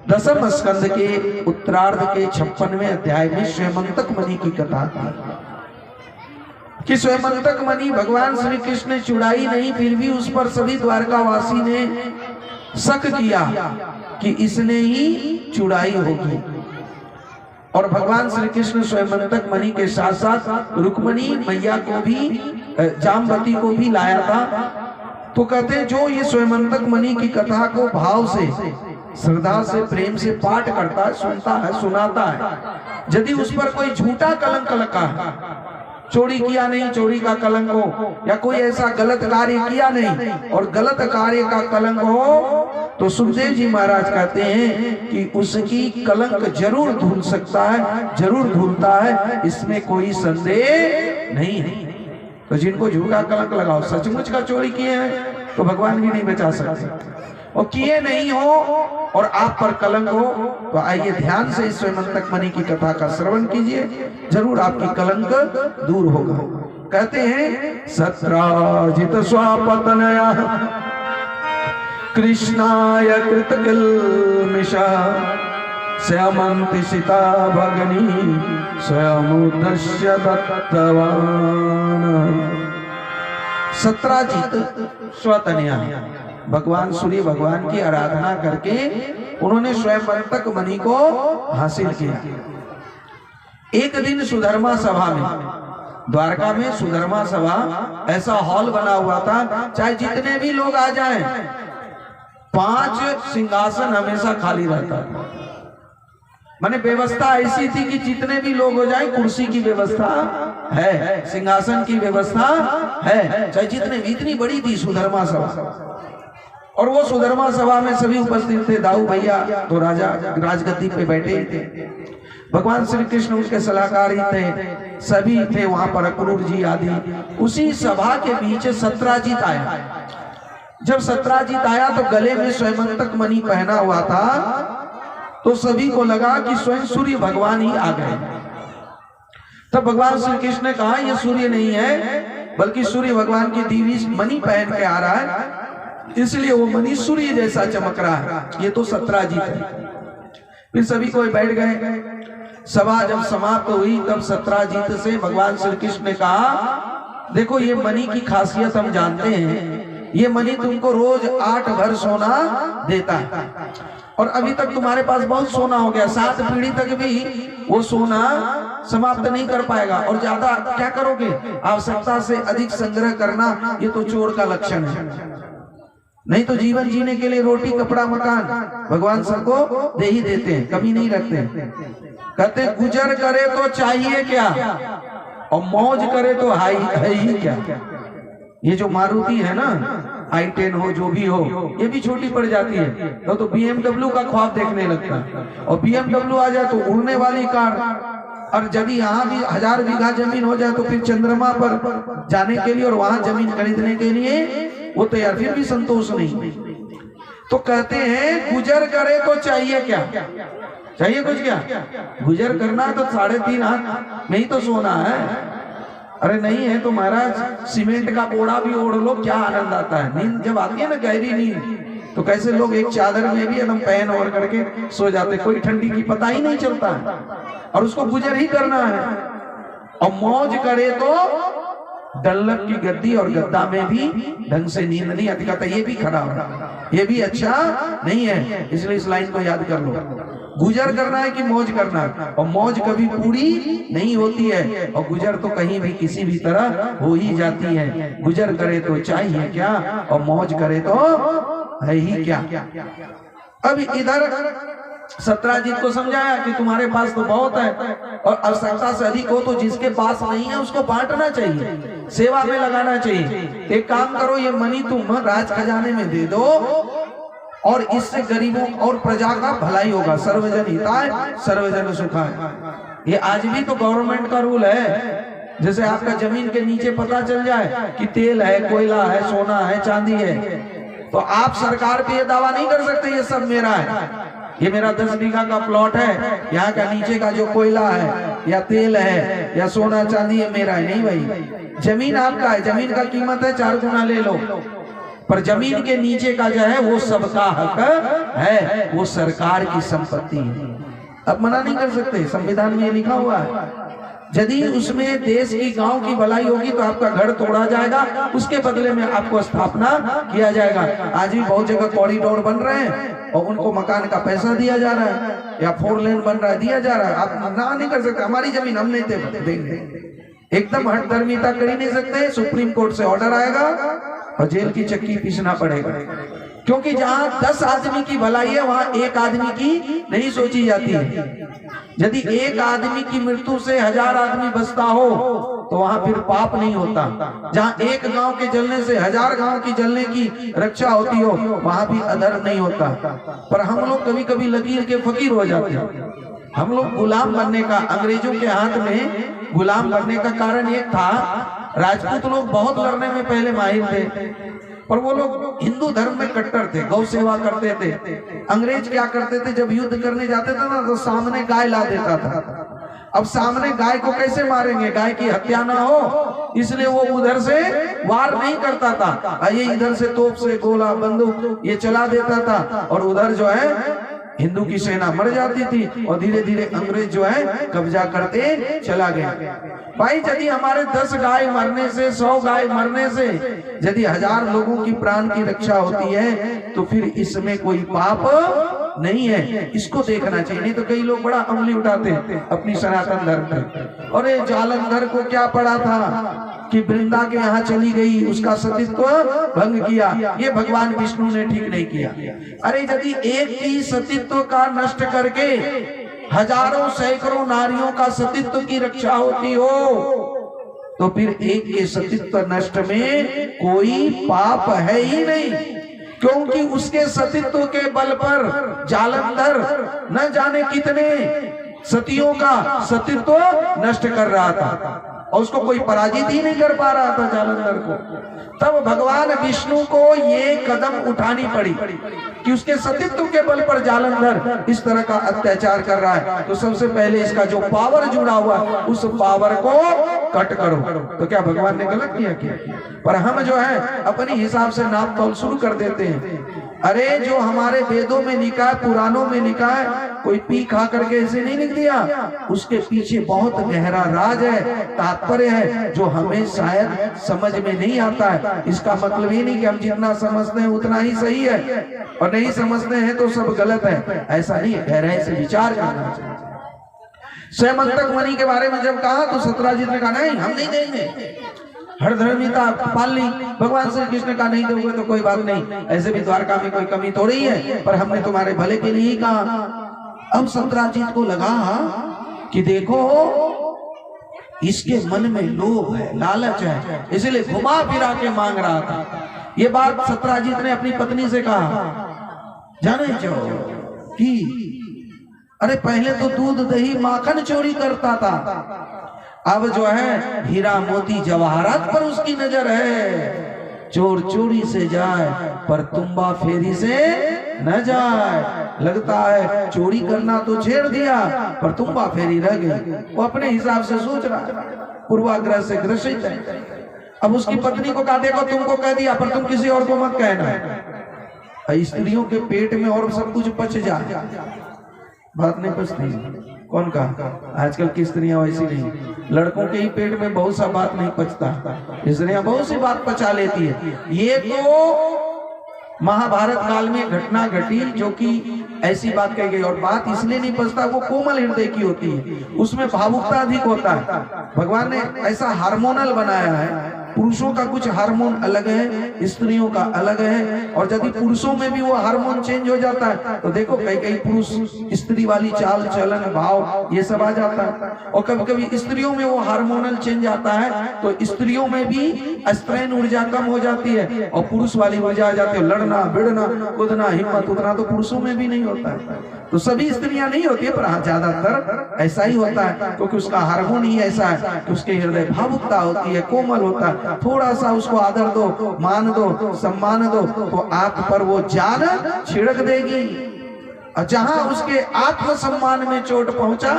दसम स्कंद के उत्तरार्ध के 56वें अध्याय में स्वयंतक मणि की कथा थी कि स्वयंतक मणि भगवान श्री कृष्ण ने चुराई नहीं, फिर भी उस पर सभी द्वारकावासी ने शक किया कि इसने ही चुराई होगी। और भगवान श्री कृष्ण स्वयंतक मणि के साथ साथ रुक्मणी मैया को भी, जामवती को भी लाया था। तो कहते हैं जो ये स्वयंतक मणि की कथा को भाव से, श्रद्धा से, प्रेम से पाठ करता है, सुनता है, सुनाता है, यदि उस पर कोई झूठा कलंक लगा है, चोरी किया नहीं, चोरी का कलंक हो, या कोई ऐसा गलत कार्य किया नहीं और गलत कार्य का कलंक हो, तो सुखदेव जी महाराज कहते हैं कि उसकी कलंक जरूर धुल सकता है, जरूर धुलता है, इसमें कोई संदेह नहीं है। तो जिनको झूठा कलंक लगाओ, सचमुच का चोरी किए हैं तो भगवान भी नहीं बचा सकते, और किए नहीं हो और आप पर कलंक हो, तो आइए ध्यान से इस स्वयंतक मणि की कथा का श्रवण कीजिए, जरूर आपकी कलंक दूर होगा। कहते हैं सत्राजित स्वापतनया कृष्णाय कृतकिल्मिषा श्यामन्ति सीता भगनी स्वयमुदस्य दत्तवान। सत्राजित स्वतनया, भगवान सूर्य भगवान की आराधना करके उन्होंने स्वयंतक मणि को हासिल किया। एक दिन सुधर्मा सभा में, द्वारका में सुधर्मा सभा ऐसा हॉल बना हुआ था, चाहे जितने भी लोग आ जाएं, 5 सिंहासन हमेशा खाली रहता था। माने व्यवस्था ऐसी थी कि जितने भी लोग हो जाए, कुर्सी की व्यवस्था है, सिंहासन की व्यवस्था है, चाहे जितने भी। इतनी बड़ी थी सुधर्मा सभा। और वो सुधर्मा सभा में सभी उपस्थित थे। दाऊ भैया तो राजा राजगद्दी पे बैठे थे, भगवान श्री कृष्ण उनके सलाहकार ही थे, सभी थे वहां पर, अक्रूर जी आदि। उसी सभा के बीच सत्राजित आया। जब सत्राजित आया तो गले में स्वयंतक मणि पहना हुआ था, तो सभी को लगा कि स्वयं सूर्य भगवान ही आ गए। तब भगवान श्री कृष्ण ने कहा ये सूर्य नहीं है, बल्कि सूर्य भगवान की दीवी मणि पहन के आ रहा है, इसलिए वो मणि सूर्य जैसा चमक रहा है, ये तो सत्राजित है। फिर सभी कोई बैठ गए। सभा जब समाप्त हुई तब सत्राजित से भगवान श्री कृष्ण ने कहा देखो ये मणि की खासियत हम जानते हैं, ये मणि तुमको रोज 8 भर सोना देता है, और अभी तक तुम्हारे पास बहुत सोना हो गया, 7 पीढ़ी तक भी वो सोना समाप्त नहीं कर पाएगा, और ज्यादा क्या करोगे, आवश्यकता से अधिक संग्रह करना ये तो चोर का लक्षण है। नहीं तो जीवन जीने के लिए रोटी, कपड़ा, मकान भगवान सबको दे ही देते हैं, कमी नहीं रखते। कहते गुजर करे तो चाहिए क्या, और मौज करे तो है ही क्या। ये जो मारुति है ना, i10 हो, जो भी हो, ये भी छोटी पड़ जाती है, तो BMW का ख्वाब देखने लगता है, और BMW आ जाए तो उड़ने वाली कार, और यदि यहाँ भी 1000 बीघा जमीन हो जाए तो फिर चंद्रमा पर जाने के लिए और वहां जमीन खरीदने के लिए वो तो यार फिर भी संतोष नहीं। तो कहते हैं गुजर करे तो चाहिए क्या, चाहिए कुछ क्या, गुजर करना तो 3.5 हाथ में ही तो सोना है। अरे नहीं है तो महाराज सीमेंट का बोरा भी ओढ़ लो, क्या आनंद आता है। नींद जब आती है ना, गहरी नींद, तो कैसे लोग एक चादर में भी एकदम पहन ओढ़ करके सो जाते, कोई ठंडी की पता ही नहीं चलता है, और उसको गुजर ही करना है। और मौज करे तो डल्लक की गद्दी और गद्दा में भी ढंग से नींद नहीं आती। कहता ये भी खराब है, ये भी अच्छा नहीं है, इसलिए इस लाइन को याद कर लो। गुजर करना है कि मौज करना है, और मौज कभी पूरी नहीं होती है, और गुजर तो कहीं भी किसी भी तरह हो ही जाती है। गुजर करे तो चाहिए क्या, और मौज करे तो है ही क्या। अब इधर सत्राजित को समझाया कि तुम्हारे पास तो बहुत है, और आवश्यकता से अधिक हो तो जिसके पास नहीं है उसको बांटना चाहिए, सेवा में लगाना चाहिए। एक काम करो, ये मणि तुम राज खजाने में दे दो, और इससे गरीबों और प्रजा का भलाई होगा। सर्वजन हिताय सर्वजन सुखाय, ये आज भी तो गवर्नमेंट का रूल है। जैसे आपका जमीन के नीचे पता चल जाए कि तेल है, कोयला है, सोना है, चांदी है, तो आप सरकार पे ये दावा नहीं कर सकते ये सब मेरा है, ये मेरा 10 बीघा का प्लॉट है, यहाँ का नीचे का जो कोयला है या तेल है या सोना चांदी है मेरा है। नहीं भाई, जमीन आपका है, जमीन का कीमत है 4 गुना ले लो, पर जमीन के नीचे का जो है वो सबका हक है, वो सरकार की संपत्ति है। अब मना नहीं कर सकते, संविधान में ये लिखा हुआ है। यदि उसमें देश की गांव की भलाई होगी तो आपका घर तोड़ा जाएगा, उसके बदले में आपको स्थापना किया जाएगा। आज भी बहुत जगह कॉरिडोर बन रहे हैं और उनको मकान का पैसा दिया जा रहा है, या 4 लेन बन रहा है, दिया जा रहा है। आप ना नहीं कर सकते, हमारी जमीन हम नहीं देंगे, एकदम हठधर्मिता कर ही नहीं सकते। सुप्रीम कोर्ट से ऑर्डर आएगा और जेल की चक्की पीसना पड़ेगा, क्योंकि जहां 10 आदमी की भलाई है वहां एक आदमी की नहीं सोची जाती है। यदि एक आदमी की मृत्यु से 1000 आदमी बचता हो तो वहां फिर पाप नहीं होता। जहां एक गांव के जलने से 1000 गांव की जलने की रक्षा होती हो वहां भी अधर्म नहीं होता। पर हम लोग कभी कभी लकीर के फकीर हो जाते हैं। हम लोग गुलाम बनने का, अंग्रेजों के हाथ में गुलाम बनने का कारण एक था, राजपूत लोग बहुत लड़ने में पहले माहिर थे, पर वो लोग हिंदू धर्म में कट्टर थे, गौ सेवा करते थे। अंग्रेज क्या करते थे, जब युद्ध करने जाते थे ना तो सामने गाय ला देता था। अब सामने गाय को कैसे मारेंगे, गाय की हत्या ना हो, इसलिए वो उधर से वार नहीं करता था, ये इधर से तोप से गोला बंदूक ये चला देता था, और उधर जो है हिंदू की सेना मर जाती थी, और धीरे धीरे अंग्रेज जो है कब्जा करते चला गया। भाई यदि हमारे 10 गाय मरने से, 100 गाय मरने से यदि 1000 लोगों की प्राण की रक्षा होती है तो फिर इसमें कोई पाप नहीं है। इसको देखना चाहिए। नहीं तो कई लोग बड़ा अमली उठाते हैं अपनी सनातन धर्म पर। और ये जालंधर को क्या पड़ा था कि वृंदा के यहाँ चली गई, उसका सतीत्व भंग किया, ये भगवान विष्णु ने ठीक नहीं किया। अरे यदि एक की सतीत्व का नष्ट करके हजारों सैकड़ों नारियों का सतीत्व की रक्षा होती हो तो फिर एक के सतीत्व नष्ट में कोई पाप है ही नहीं, क्योंकि उसके सतीत्व के बल पर जालंधर न जाने कितने सतियों का सतीत्व नष्ट कर रहा था, और उसको कोई पराजित ही नहीं कर पा रहा था जालंधर को। तब भगवान विष्णु को ये कदम उठानी पड़ी कि उसके सतीत्व के बल पर जालंधर इस तरह का अत्याचार कर रहा है, तो सबसे पहले इसका जो पावर जुड़ा हुआ उस पावर को कट करो। तो क्या भगवान ने गलत किया? पर हम जो है अपने हिसाब से नाप तौल शुरू कर देते हैं। अरे जो हमारे वेदों में लिखा है, पुराणों में लिखा है, कोई पी खा करके ऐसे नहीं लिख दिया, उसके पीछे बहुत गहरा राज है, तात्पर्य है, जो हमें शायद समझ में नहीं आता है। इसका मतलब ये नहीं कि हम जितना समझते हैं उतना ही सही है, और नहीं समझते हैं तो सब गलत है, ऐसा नहीं है। गहराई से विचार करना चाहिए। स्वयंतक मणि के बारे में जब कहा तो सत्यराजीत ने कहा नहीं, हम नहीं देंगे, हठधर्मिता पाल ली। भगवान श्री कृष्ण का नहीं दोगे तो कोई बात नहीं, ऐसे भी द्वारका में कोई कमी तो नहीं है, पर हमने तुम्हारे भले के लिए ही कहा। अब सत्यराजीत को लगा कि देखो इसके मन में लोभ है, लालच है, इसलिए घुमा फिरा के मांग रहा था। ये बात सत्यराजीत ने अपनी पत्नी से कहा, जाने जो कि अरे पहले तो दूध दही माखन चोरी करता था, अब जो है हीरा मोती जवाहरात पर उसकी नजर है। चोर चोरी से जाए पर तुम्बा फेरी से न जाए। लगता है चोरी करना तो छेड़ दिया पर तुम्बा फेरी रह गई। वो अपने हिसाब से सोच रहा, पूर्वाग्रह से ग्रसित है। अब उसकी पत्नी को कहा देखो तुमको कह दिया पर तुम किसी और को मत कहना। स्त्रियों के पेट में और सब कुछ पच जाए, बात नहीं पचती। कौन कहा? आजकल की स्त्रियां वैसी नहीं, लड़कों के ही पेट में बहुत सा बात नहीं पचता, स्त्रियां बहुत सी बात पचा लेती है। ये तो महाभारत काल में घटना घटी जो कि ऐसी बात कही गई, और बात इसलिए नहीं पचता, वो कोमल हृदय की होती है, उसमें भावुकता अधिक होता है। भगवान ने ऐसा हार्मोनल बनाया है, पुरुषों का कुछ हार्मोन अलग है, स्त्रियों का अलग है, और यदि पुरुषों में भी वो हार्मोन चेंज हो जाता है तो देखो कई कई पुरुष स्त्री वाली चाल चलन भाव ये सब आ जाता है, और कभी कभी स्त्रियों में वो हार्मोनल चेंज आता है तो स्त्रियों में भी स्त्रैन ऊर्जा कम हो जाती है और पुरुष वाली ऊर्जा आ जाती है। लड़ना भिड़ना कूदना हिम्मत उतना तो पुरुषों में भी नहीं होता है, तो सभी स्त्रियां नहीं होती है, पर हाँ ज्यादातर ऐसा ही होता है, क्योंकि उसका हार्मोन ही ऐसा है कि उसके हृदय भावुकता होती है, कोमल होता है। थोड़ा सा उसको आदर दो, मान दो, सम्मान दो तो आप पर वो जान छिड़क देगी, और जहां उसके आत्मसम्मान में चोट पहुंचा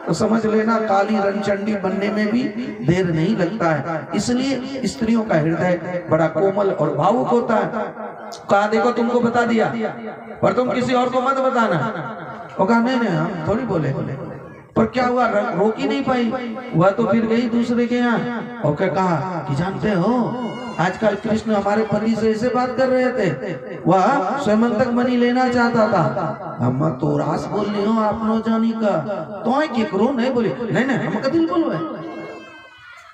तो समझ लेना काली रणचंडी बनने में भी देर नहीं लगता है। इसलिए स्त्रियों का हृदय बड़ा कोमल और भावुक होता है। कहा देखो तुमको बता दिया, पर तुम किसी और को मत बताना। वो कहा नहीं नहीं हम थोड़ी बोले। पर क्या हुआ, रोक ही नहीं पाई। वह तो फिर गई दूसरे के यहाँ और क्या कहा कि जानते हो आजकल कृष्ण हमारे पति से ऐसे बात कर रहे थे, वह स्वयंतक मणि लेना चाहता था। हम तो रास बोल रही हो आप नो जानी का तो के करो नहीं बोले, नहीं नहीं हम कभी बोलवे।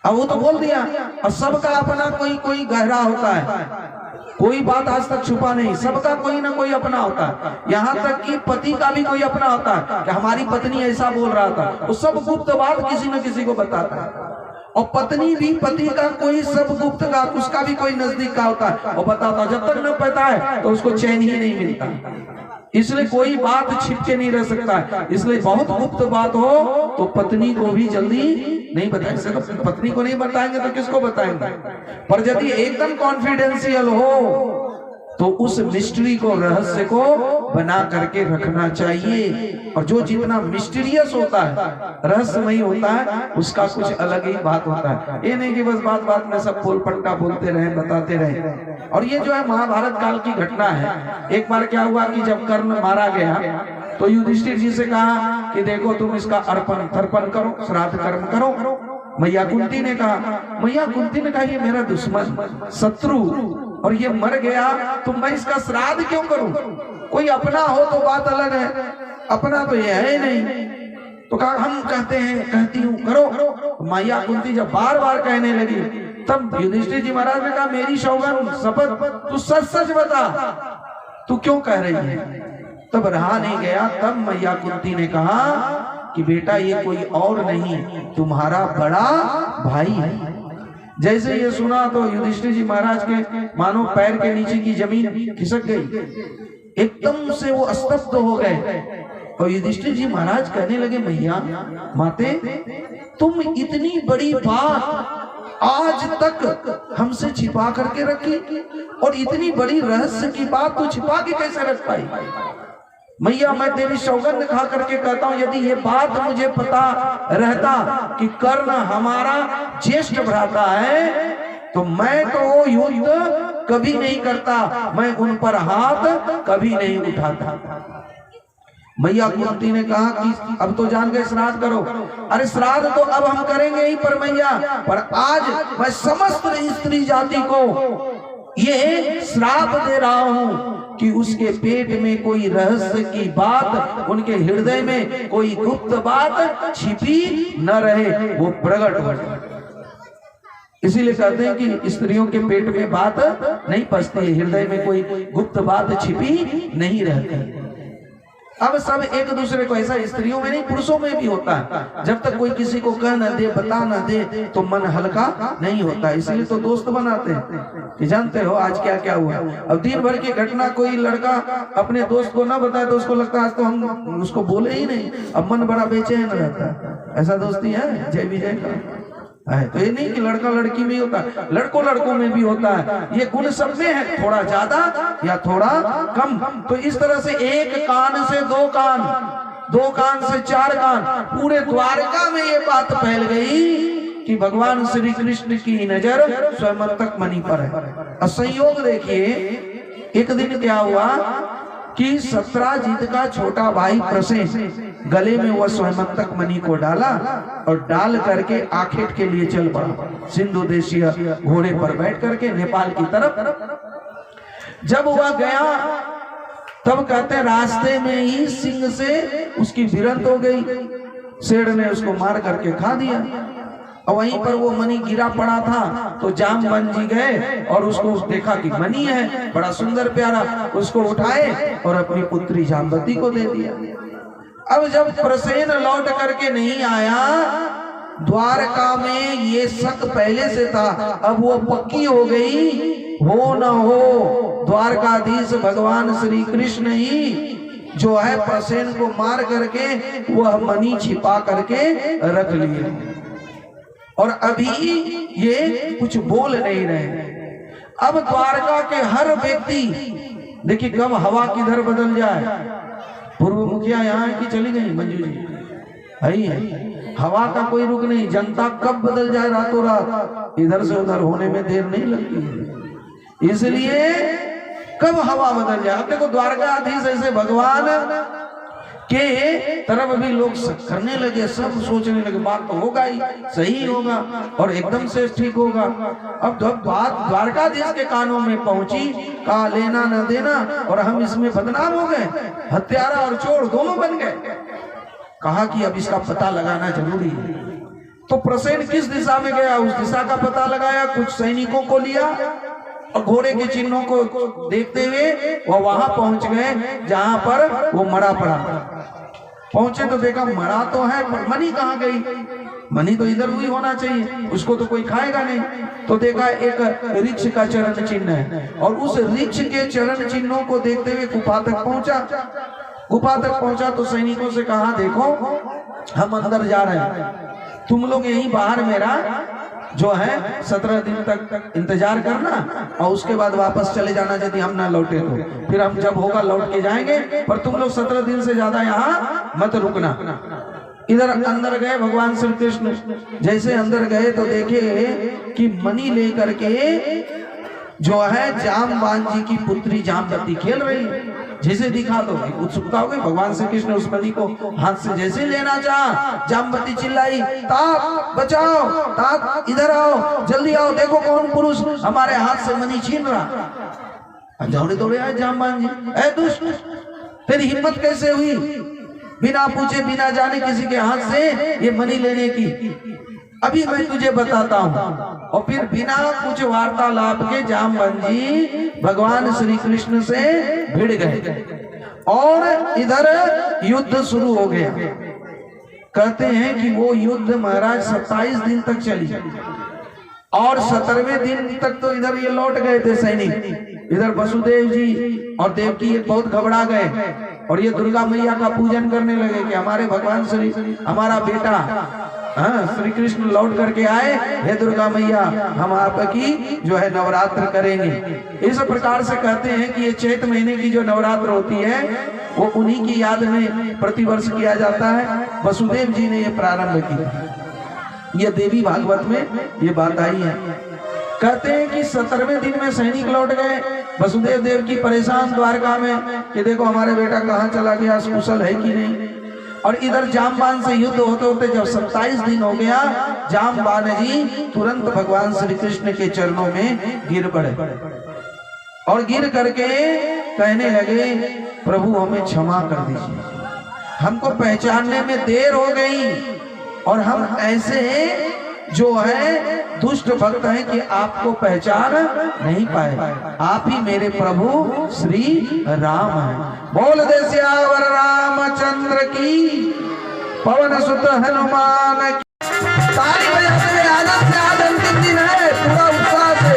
अब वो तो बोल दिया। और सबका अपना कोई कोई गहरा होता है, कोई बात आज तक छुपा नहीं, सबका कोई ना कोई अपना होता है। यहाँ तक कि पति का भी कोई अपना होता है कि हमारी पत्नी ऐसा बोल रहा था, वो सब गुप्त बात किसी न किसी को बताता है। और पत्नी भी पति का कोई सब गुप्त का उसका भी कोई नजदीक का होता है और बताता। जब तक न पता है तो उसको चैन ही नहीं मिलता। इसलिए कोई बात छिप के नहीं रह सकता है। इसलिए बहुत गुप्त बात हो तो पत्नी को भी जल्दी नहीं बताएंगे। तो पत्नी को नहीं बताएंगे तो किसको बताएंगे। पर यदि एकदम कॉन्फिडेंशियल हो तो उस मिस्ट्री को, रहस्य को बना करके रखना चाहिए। और जो जितना मिस्टीरियस होता है, रहस्यमयी होता है, उसका कुछ अलग ही बात होता है। ये नहीं कि बस बात बात में सब पोल पट्टा बोलते रहे, बताते रहे। और ये जो है महाभारत काल की घटना है। एक बार क्या हुआ कि जब कर्ण मारा गया तो युधिष्ठिर जी से कहा कि देखो तुम इसका अर्पण तर्पण करो, श्राद्ध कर्म करो। मैया कुंती ने कहा ये मेरा दुश्मन शत्रु और ये मर गया तो मैं इसका श्राद्ध क्यों करूं। कोई अपना हो तो बात अलग है, अपना तो ये है नहीं। तो कहा हम कहती हूँ करो। मैया कुंती जब बार बार कहने लगी तब युधिष्ठिर जी महाराज ने कहा मेरी सौगंध शपथ तू सच सच बता, तू क्यों कह रही है। तब रहा नहीं गया। तब मैया कुंती ने कहा कि बेटा ये कोई और नहीं तुम्हारा बड़ा भाई है। जैसे ये सुना तो युधिष्ठिर जी महाराज के मानो पैर के नीचे की जमीन खिसक गई, एकदम से वो स्तब्ध हो गए। और युधिष्ठिर जी महाराज कहने लगे मैया माते तुम इतनी बड़ी बात आज तक हमसे छिपा करके रखी और इतनी बड़ी रहस्य की बात तो छिपा के कैसे रख पाई। मैया मैं तेरी सौगंध खा करके कहता हूं यदि ये बात मुझे पता रहता कि कर्ण हमारा ज्येष्ठ भ्राता है तो मैं तो वो युद्ध कभी नहीं करता, मैं उन पर हाथ कभी नहीं उठाता। मैया कुंती ने कहा कि अब तो जान गए श्राद्ध करो। अरे श्राद्ध तो अब हम करेंगे ही पर मैया, पर आज मैं समस्त स्त्री जाति को ये श्राप दे रहा हूं कि उसके पेट में कोई रहस्य की बात, उनके हृदय में कोई गुप्त बात छिपी न रहे, वो प्रकट हो जाए। इसीलिए कहते हैं कि स्त्रियों के पेट में बात नहीं पसती है, हृदय में कोई गुप्त बात छिपी नहीं रहती। अब सब एक दूसरे को, ऐसा स्त्रियों में नहीं पुरुषों में भी होता है। जब तक कोई किसी को कह न दे, बता न दे तो मन हल्का नहीं होता। इसलिए तो दोस्त बनाते हैं कि जानते हो आज क्या क्या हुआ। अब दिन भर की घटना कोई लड़का अपने दोस्त को ना बताए तो उसको लगता है आज तो हम उसको बोले ही नहीं, अब मन बड़ा बेचैन रहता है। ऐसा दोस्ती है जय विजय का है। तो ये नहीं कि लड़का लड़की में होता है, लड़कों में भी होता है। ये गुण सब में है, थोड़ा ज्यादा या थोड़ा कम। तो इस तरह से एक कान से दो कान, दो कान से चार कान, पूरे द्वारका में ये बात फैल गई कि भगवान श्री कृष्ण की नजर स्वयंतक मणि पर है। और संयोग देखिए एक दिन क्या हुआ कि सत्राजित का छोटा भाई प्रसेन गले में वह स्वयंतक मणि को डाला और डाल करके आखेट के लिए चल पड़ा, सिंधु देशीय घोड़े पर बैठ करके नेपाल की तरफ। जब वह गया तब कहते हैं रास्ते में ही सिंह से उसकी भिड़ंत हो गई, शेर ने उसको मार करके खा दिया। और वहीं पर वो मणि गिरा पड़ा था तो जामवंत जी गए और उसको देखा कि मणि है बड़ा सुंदर प्यारा, उसको उठाए और अपनी पुत्री जामवती को दे दिया। अब जब प्रसेन लौट करके नहीं आया, द्वारका में ये शक पहले से था, अब वो पक्की हो गई। हो न हो द्वारकाधीश भगवान श्री कृष्ण ही जो है प्रसेन को मार करके वह मणि छिपा करके रख लिए और अभी ये कुछ बोल नहीं रहे। अब द्वारका के हर व्यक्ति, देखिए कब हवा किधर बदल जाए। पूर्व मुखिया यहाँ की चली गई मंजू जी, है। हवा का कोई रुख नहीं, जनता कब बदल जाए रातों रात, इधर से उधर होने में देर नहीं लगती है। इसलिए कब हवा बदल जाए। अब देखो द्वारकाधीश ऐसे भगवान के तरफ भी लोग करने लगे, सब सोचने लगे बात तो होगा ही, सही होगा और एकदम से ठीक होगा। अब जब बात द्वारकाधीश के कानों में पहुंची, कहा लेना न देना, और हम इसमें बदनाम हो गए, हत्यारा और चोर दोनों बन गए। कहा कि अब इसका पता लगाना जरूरी है। तो प्रसेन किस दिशा में गया, उस दिशा का पता लगाया, कुछ सैनिकों को लिया और घोड़े के चिन्हों को देखते हुए वो वहां पहुंच गए जहां पर वो मरा पड़ा। पहुंचे तो देखा मरा तो है, पर मनी कहाँ गई, मनी तो इधर हुई होना चाहिए, उसको तो कोई खाएगा नहीं। तो देखा एक वृक्ष का चरण चिन्ह है, और उस वृक्ष के चरण चिन्हों को देखते हुए गुफा तक पहुंचा। गुफा तक पहुंचा तो सैनिकों से कहा देखो हम अंदर जा रहे हैं, तुम लोग यहीं बाहर मेरा जो है 17 दिन तक इंतजार करना, और उसके बाद वापस चले जाना यदि हम ना लौटे तो। फिर हम जब होगा लौट के जाएंगे, पर तुम लोग 17 दिन से ज्यादा यहाँ मत रुकना। इधर अंदर गए भगवान श्री कृष्ण। जैसे अंदर गए तो देखे कि मणि लेकर के जो है जामवान जी की पुत्री जामवती खेल रही है। जैसे दिखा तो उत्सुकता हो गई। भगवान श्री कृष्ण उस मणि को हाथ से जैसे लेना चाहा, जामवती चिल्लाई तात बचाओ, तात इधर आओ, जल्दी आओ, देखो कौन पुरुष हमारे हाथ से मणि छीन रहा। दौड़े दौड़े आए जामवान जी, ऐ दुष्ट तेरी हिम्मत कैसे हुई बिना पूछे बिना जाने किसी के हाथ से ये मणि लेने की, अभी मैं तुझे बताता हूँ। और फिर बिना कुछ वार्तालाप के जामवंत जी भगवान श्री कृष्ण से भिड़ गए और इधर युद्ध शुरू हो गया। कहते हैं कि वो युद्ध महाराज 27 दिन तक चली, और 17वें दिन तक तो इधर ये लौट गए थे सैनिक। इधर वसुदेव जी और देवकी बहुत घबरा गए, और ये दुर्गा मैया का पूजन करने लगे कि हमारे भगवान श्री हमारा बेटा श्री कृष्ण लौट करके आए, हे दुर्गा मैया हम आपकी जो है नवरात्र करेंगे। इस प्रकार से कहते हैं कि ये चैत महीने की जो नवरात्र होती है वो उन्हीं की याद में प्रतिवर्ष किया जाता है। वसुदेव जी ने ये प्रारंभ किया। ये देवी भागवत में ये बात आई है। कहते हैं कि 17वें दिन में सैनिक लौट गए। वसुदेव देव की परेशान द्वारका में कि देखो हमारे बेटा कहाँ चला गया, कुशल है कि नहीं। और इधर जामवान से युद्ध होते होते जब 27 दिन हो गया, जामवान जी तुरंत भगवान श्री कृष्ण के चरणों में गिर पड़े, और गिर करके कहने लगे प्रभु हमें क्षमा कर दीजिए, हमको पहचानने में देर हो गई, और हम ऐसे जो है दुष्ट भक्त हैं कि आपको पहचान नहीं पाए। आप ही मेरे प्रभु श्री राम हैं। बोल दे सियावर रामचंद्र की, पवन सुत हनुमान की। ताली बजाते हुए आनंद से आज अंतिम दिन है, पूरा उत्साह से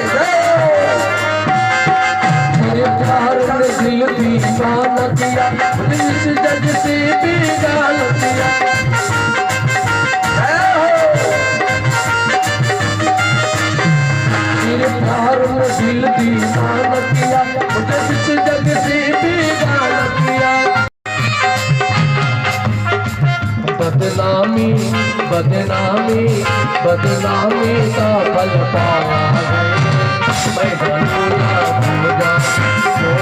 मेरे प्यार में दिल दीवाना किया, इस जग से बेगाल किया। प्यार में दिल दीवाना किया, मुझे इस जग से बेगाल किया। बदनामी बदनामी बदनामी का फल पाया है, मैं धनुया भूजा को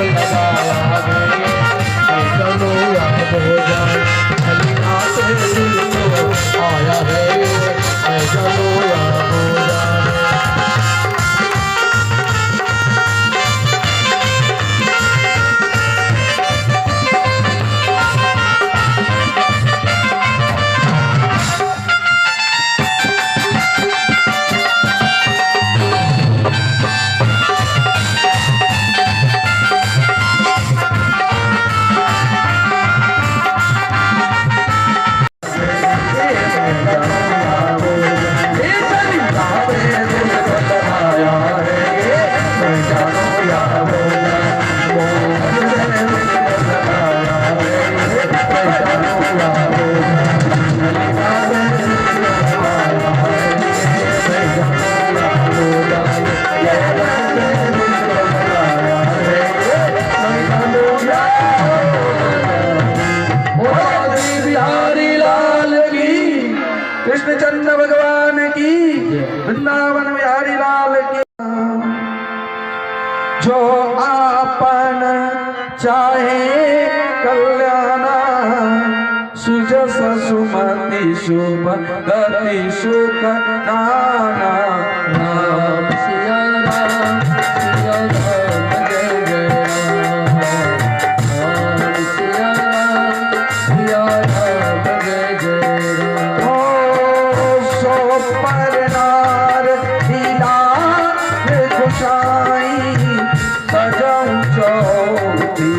लगाया है, मैं धनुया भूजा हलिया से दिल को आया है, मैं धनुया भूजा। कृष्णचंद्र भगवान की, वृंदावन बिहारी लाल की। जो आपन चाहे कल्याणा, सुजस सुमति शुभ गति सुख नाना। राम सिया राम सिया राम जय जय राम। राम सिया राम जय जय राम। ओ सो पर नार लीला खुशाई, सजऊ चौथी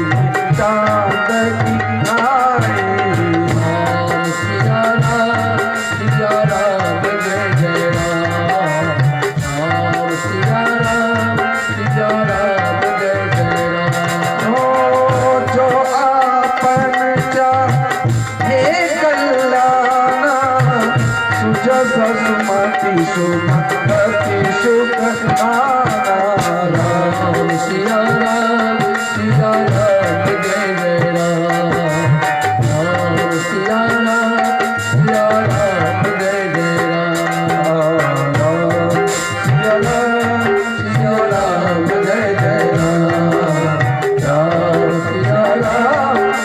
चांद की नाई। राम सिया राम जय जय राम। राम सिया राम जय जय राम। ओ जो आपन चाहे कल्याणा, सुजस सुमति सुमति सुख नाना। राम सिया राम जय जय राम। राम सिया राम जय जय राम। सिया राम जय जय राम। राम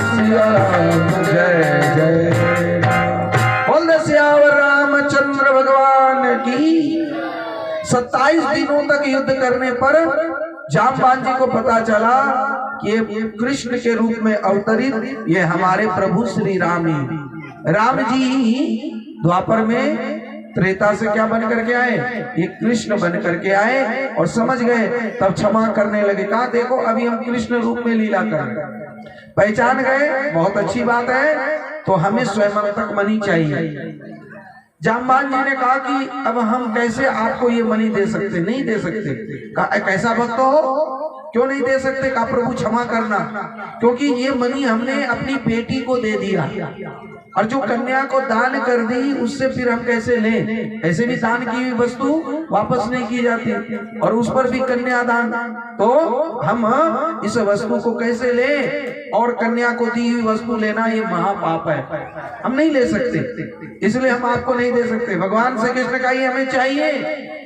सिया राम जय जय राम। बोल दे सियावर रामचंद्र भगवान की। 27 दिनों तक युद्ध करने पर जामवान जी को पता चला कि ये कृष्ण के रूप में अवतरित ये हमारे प्रभु श्री राम ही। राम जी द्वापर में त्रेता से क्या बन करके आए, ये कृष्ण बन करके आए और समझ गए, तब क्षमा करने लगे। कहा देखो अभी हम कृष्ण रूप में लीला कर रहे हैं, पहचान गए, बहुत अच्छी बात है, तो हमें स्वयं तक मणि चाहिए। जामवान जी ने कहा कि अब हम कैसे आपको ये मणि दे सकते, नहीं दे सकते। कहा कैसा भक्त हो, क्यों नहीं दे सकते? कहा प्रभु क्षमा करना, क्योंकि ये मणि हमने अपनी बेटी को दे दिया और जो कन्या को दान कर दी उससे फिर हम कैसे लें? ऐसे भी दान की हुई वस्तु वापस नहीं की जाती और उस पर भी कन्यादान, तो हम इस वस्तु को कैसे लें? और कन्या को दी हुई वस्तु लेना ये महापाप है, हम नहीं ले सकते, इसलिए हम आपको नहीं दे सकते। भगवान श्री कृष्ण का ये हमें चाहिए,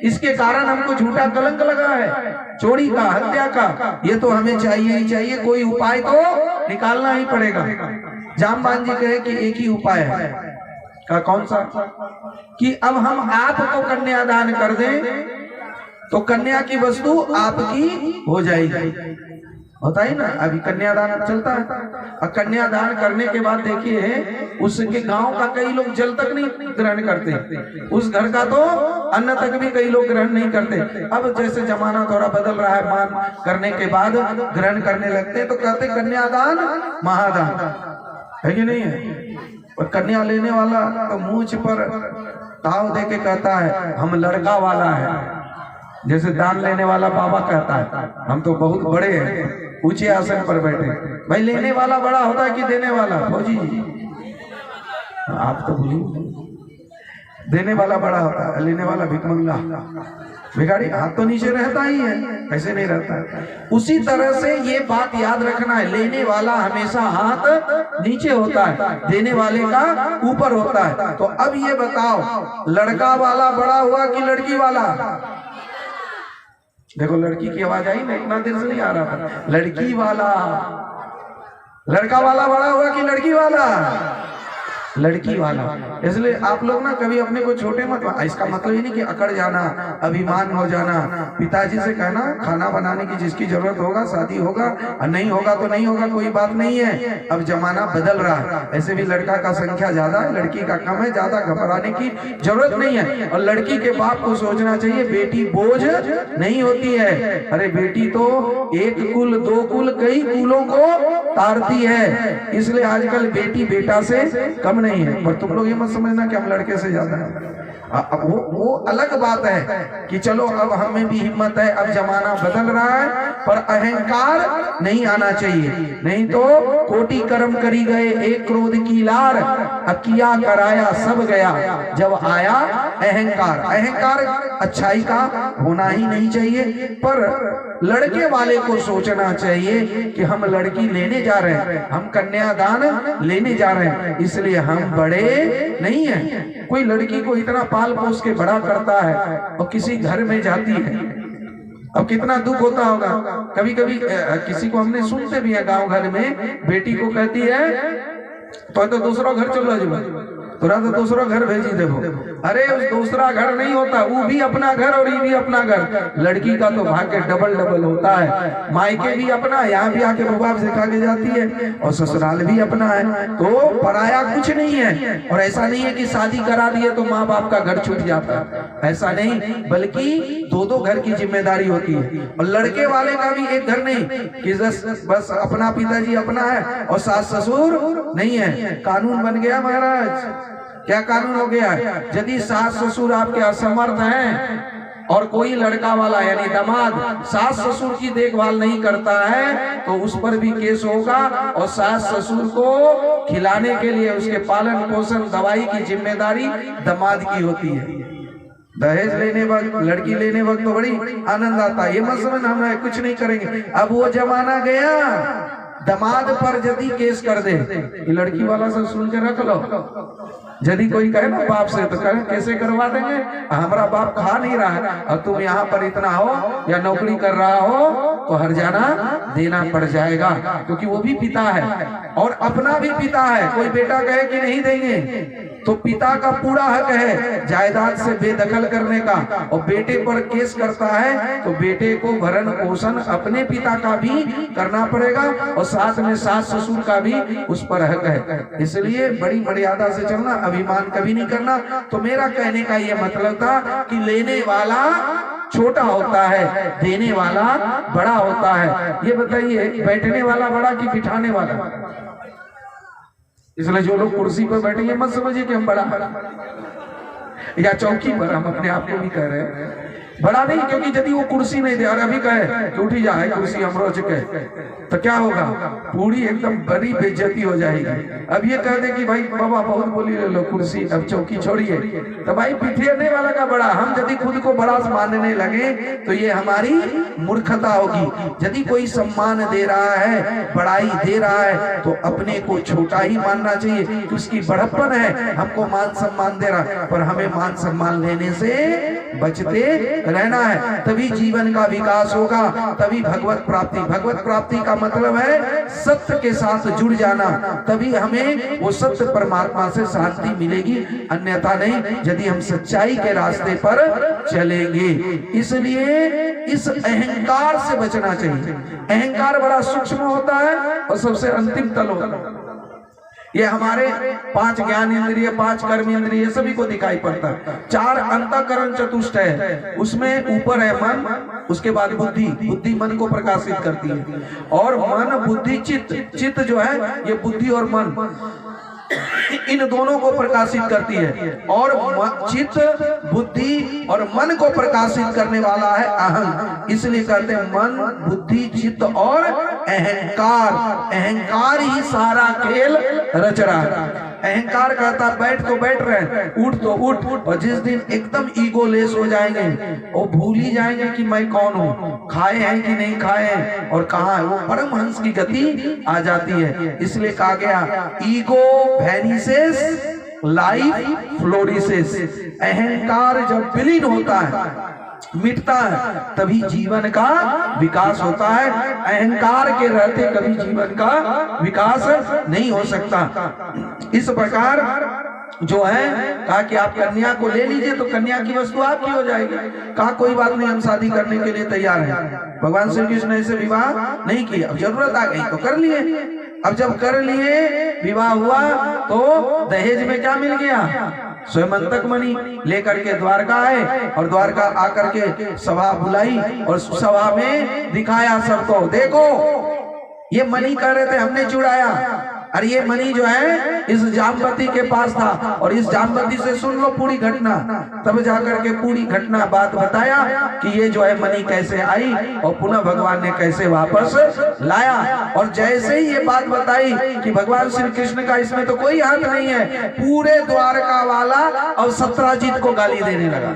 इसके कारण हमको झूठा कलंक लगा है, चोरी का, हत्या का, ये तो हमें चाहिए ही चाहिए, कोई उपाय तो निकालना ही पड़ेगा। जामवान जी कहे कि एक ही उपाय है। का कौन सा? कि अब हम आपको कन्यादान कर दें तो कन्या की वस्तु आपकी हो जाएगी, होता है ना, अभी कन्यादान चलता है। और कन्यादान करने के बाद देखिए उसके गांव का कई लोग जल तक नहीं ग्रहण करते, उस घर का तो अन्न तक भी कई लोग ग्रहण नहीं करते। अब जैसे जमाना थोड़ा बदल रहा है, मान करने के बाद ग्रहण करने लगते, तो कहते कन्यादान महादान है कि नहीं है। और कन्या लेने वाला तो मूंछ पर ताव दे के कहता है हम लड़का वाला है, जैसे दान लेने वाला बाबा कहता है हम तो बहुत बड़े हैं, ऊंचे आसन पर बैठे। भाई लेने वाला बड़ा होता है कि देने वाला? फौजी जी आप तो बोलिए, देने वाला बड़ा होता है, लेने वाला भिखमंगा भिखारी हाथ तो नीचे रहता ही है, ऐसे नहीं रहता है। उसी तरह से ये बात याद रखना है, लेने वाला हमेशा हाथ नीचे होता है, देने वाले का ऊपर होता है। तो अब ये बताओ लड़का वाला बड़ा हुआ कि लड़की वाला? देखो लड़की की आवाज आई ना, इतना देर से नहीं आ रहा था। लड़की वाला, लड़का वाला बड़ा हुआ कि लड़की वाला? लड़की वाला। इसलिए आप लोग ना कभी अपने को छोटे मत, इसका मतलब ये नहीं कि अकड़ जाना, अभिमान हो जाना। पिताजी से कहना खाना बनाने की जिसकी जरूरत होगा शादी होगा, और नहीं होगा तो नहीं होगा, कोई बात नहीं है। अब जमाना बदल रहा है, ऐसे भी लड़का का संख्या ज्यादा है, लड़की का कम है, ज्यादा घबराने की जरूरत नहीं है। और लड़की के बाप को सोचना चाहिए बेटी बोझ नहीं होती है। अरे बेटी तो एक कुल, दो कुल, कई कुलों को तारती है। इसलिए आजकल बेटी बेटा से कम नहीं है। पर तुम लोग ये मत समझना कि हम लड़के से ज्यादा है, अब वो अलग बात है कि चलो अब हमें भी हिम्मत है, अब जमाना बदल रहा है, पर अहंकार नहीं आना चाहिए। नहीं तो कोटि कर्म करी गए एक क्रोध की लार, अकिया कराया सब गया जब आया अहंकार। अहंकार अच्छाई का होना ही नहीं चाहिए, पर लड़के वाले को सोचना चाहिए कि हम लड़की लेने जा रहे हैं, हम कन्यादान लेने जा रहे हैं, इसलिए हम बड़े नहीं हैं। कोई लड़की को इतना पाल पोस के बड़ा करता है और किसी घर में जाती है, अब कितना दुख होता होगा। कभी कभी किसी को हमने सुनते भी है, गांव घर में बेटी को कहती है तो दूसरा घर चलो जो तोरा तो दूसरा घर भेजी देवो। अरे उस दूसरा घर नहीं होता, वो भी अपना घर और ये भी अपना घर। लड़की का तो भाग्य डबल डबल होता है, मायके भी अपना, यहाँ भी आके रुबाब सिखा के जाती है और ससुराल भी अपना है, तो पराया कुछ नहीं है। और ऐसा नहीं है कि शादी करा दिए तो माँ बाप का घर छूट जाता है, ऐसा नहीं, बल्कि दो दो घर की जिम्मेदारी होती है। और लड़के वाले का भी एक घर नहीं कि बस अपना पिताजी अपना है और सास ससुर नहीं है। कानून बन गया महाराज। क्या कानून हो गया है? यदि सास ससुर आपके असमर्थ हैं और कोई लड़का वाला यानी दामाद सास ससुर की देखभाल नहीं करता है तो उस पर भी केस होगा। और सास ससुर को खिलाने के लिए उसके पालन पोषण दवाई की जिम्मेदारी दामाद की होती है। दहेज लेने वक्त, लड़की लेने वक्त तो बड़ी आनंद आता है, ये मत समझ हम कुछ नहीं करेंगे। अब वो जमाना गया, दामाद पर यदि केस कर दे, लड़की वाला सब सुन के रख लो। यदि कोई कहे ना बाप से तो कहे कैसे करवा देंगे, हमारा बाप खा नहीं रहा है और तुम यहाँ पर इतना हो या नौकरी कर रहा हो तो हर्जाना देना पड़ जाएगा, क्योंकि वो भी पिता है और अपना भी पिता है। कोई बेटा कहे कि नहीं देंगे तो पिता का पूरा हक है जायदाद से बेदखल करने का, और बेटे पर केस करता है तो बेटे को भरण पोषण अपने पिता का भी करना पड़ेगा और साथ में सास ससुर का भी उस पर हक है। इसलिए बड़ी मर्यादा से चलना, अभिमान कभी नहीं करना। तो मेरा कहने का ये मतलब था कि लेने वाला छोटा होता है, देने वाला बड़ा होता है। ये बताइए, बैठने वाला बड़ा कि बिठाने वाला? इसलिए जो लोग कुर्सी पर बैठे ये मत समझिए कि हम बड़ा या चौकी पर, हम अपने आप को भी कह रहे हैं बड़ा नहीं, क्योंकि यदि वो कुर्सी नहीं दे और अभी कहे कि उठी जाए कुर्सी हमरो चुके तो क्या होगा? पूरी एकदम बड़ी बेइज्जती हो जाएगी। अब ये कह दे कि भाई बाबा बहुत बोली ले लो कुर्सी, अब चौकी छोड़िए, तो भाई बिठेने वाला का बड़ा। हम यदि खुद को बड़ा मानने लगे तो ये हमारी मूर्खता होगी। यदि कोई सम्मान दे रहा है, बड़ाई दे रहा है, तो अपने को छोटा ही मानना चाहिए कि उसकी बड़प्पन है, हमको मान सम्मान दे रहा है, पर हमें मान सम्मान लेने से बचते रहना है। तभी जीवन का विकास होगा, तभी भगवत प्राप्ति। भगवत प्राप्ति का मतलब है सत्य के साथ जुड़ जाना, तभी हमें वो सत्य परमात्मा से शांति मिलेगी, अन्यथा नहीं, यदि हम सच्चाई के रास्ते पर चलेंगे। इसलिए इस अहंकार से बचना चाहिए। अहंकार बड़ा सूक्ष्म होता है और सबसे अंतिम तल होता है। ये हमारे 5 ज्ञान इंद्रिय, 5 कर्म इंद्रिय सभी को दिखाई पड़ता है। 4 अंतःकरण चतुष्ट है, उसमें ऊपर है मन, उसके बाद बुद्धि। बुद्धि मन को प्रकाशित करती है, और मन बुद्धि चित्त, चित्त जो है ये बुद्धि और मन इन दोनों को प्रकाशित करती है। और चित्त, बुद्धि और मन को प्रकाशित करने वाला है अहं। इसलिए कहते हैं मन, बुद्धि, चित्त और अहंकार। अहंकार ही सारा खेल रच रहा है। अहंकार कहता बैठ तो बैठ रहे, उठ तो उठ, और जिस दिन एकदम ईगो लेस हो जाएंगे, वो भूल ही जाएंगे कि मैं कौन हूँ, खाए हैं कि नहीं खाए हैं और कहाँ है, वो परमहंस की गति आ जाती है। इसलिए कहा गया ईगो वैनिसेस, लाइफ फ्लोरिसेस। अहंकार जब विलीन होता है, मिटता है, तभी जीवन का विकास होता है। अहंकार के रहते कभी जीवन का विकास नहीं हो सकता। इस प्रकार जो है कहा कि आप कन्या को ले लीजिए तो कन्या की वस्तु आपकी हो जाएगी। कहा कोई बात नहीं, हम शादी करने के लिए तैयार हैं। भगवान श्री कृष्ण ने इसे विवाह नहीं किया, अब जरूरत आ गई तो कर लिए। अब जब कर लिए, विवाह हुआ, तो दहेज में क्या मिल गया? स्वयंतक मणि लेकर के द्वारका आए, और द्वारका आकर के सभा बुलाई और सभा में दिखाया सबको, देखो ये मणि कह रहे थे हमने चुराया, और ये मणि जो है इस जामवती के पास था, और इस जामवती से सुन लो पूरी घटना। तब जाकर के पूरी घटना बात बताया कि ये जो है मणि कैसे आई और पुनः भगवान ने कैसे वापस लाया। और जैसे ही ये बात बताई कि भगवान श्री कृष्ण का इसमें तो कोई हाथ नहीं है, पूरे द्वारका वाला और सत्राजित को गाली देने लगा।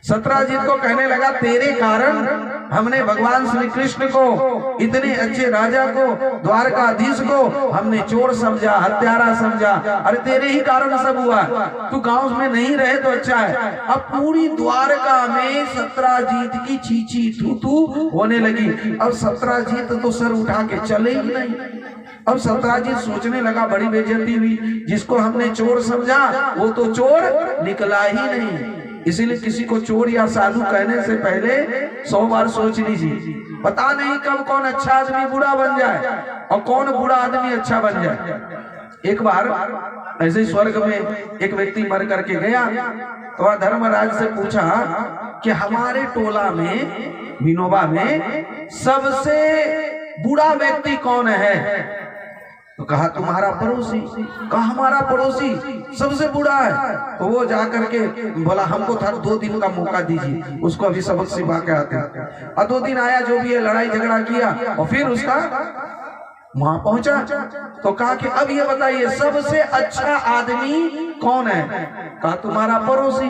सत्राजित को कहने लगा तेरे कारण हमने भगवान श्री कृष्ण को, इतने अच्छे राजा को, द्वारकाधीश को हमने चोर समझा, हत्यारा समझा। अरे तेरे ही कारण सब हुआ, तू गांव में नहीं रहे तो अच्छा है। अब पूरी द्वारका में सत्राजीत की चीची थू थू होने लगी। अब सत्राजीत तो सर उठा के चले ही नहीं। अब सत्राजीत सोचने लगा बड़ी बेइज्जती हुई, जिसको हमने चोर समझा वो तो चोर निकला ही नहीं। इसीलिए किसी को चोर या साधु कहने से पहले 100 बार सोच लीजिए। पता नहीं कब कौन अच्छा आदमी बुरा बन जाए और कौन बुरा आदमी अच्छा बन जाए। एक बार ऐसे स्वर्ग में एक व्यक्ति मर करके गया तो धर्मराज से पूछा कि हमारे टोला में, विनोबा में सबसे बुरा व्यक्ति कौन है? तो कहा तुम्हारा पड़ोसी। कहा हमारा पड़ोसी सबसे बुरा है? तो वो जाकर के बोला हमको था 2 दिन का मौका दीजिए, उसको अभी सबक सिखा के आते हैं। और 2 दिन आया, जो भी है लड़ाई झगड़ा किया और फिर उसका वहां पहुंचा तो कहा कि अब ये बताइए सबसे अच्छा आदमी कौन है? कहा तुम्हारा पड़ोसी।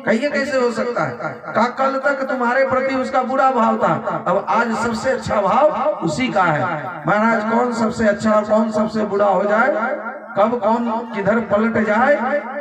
कहिए कैसे हो सकता है? कहा कल तक तुम्हारे प्रति उसका बुरा भाव था, अब आज सबसे अच्छा भाव उसी का है। महाराज कौन सबसे अच्छा और कौन सबसे बुरा हो जाए, कब कौन किधर पलट जाए,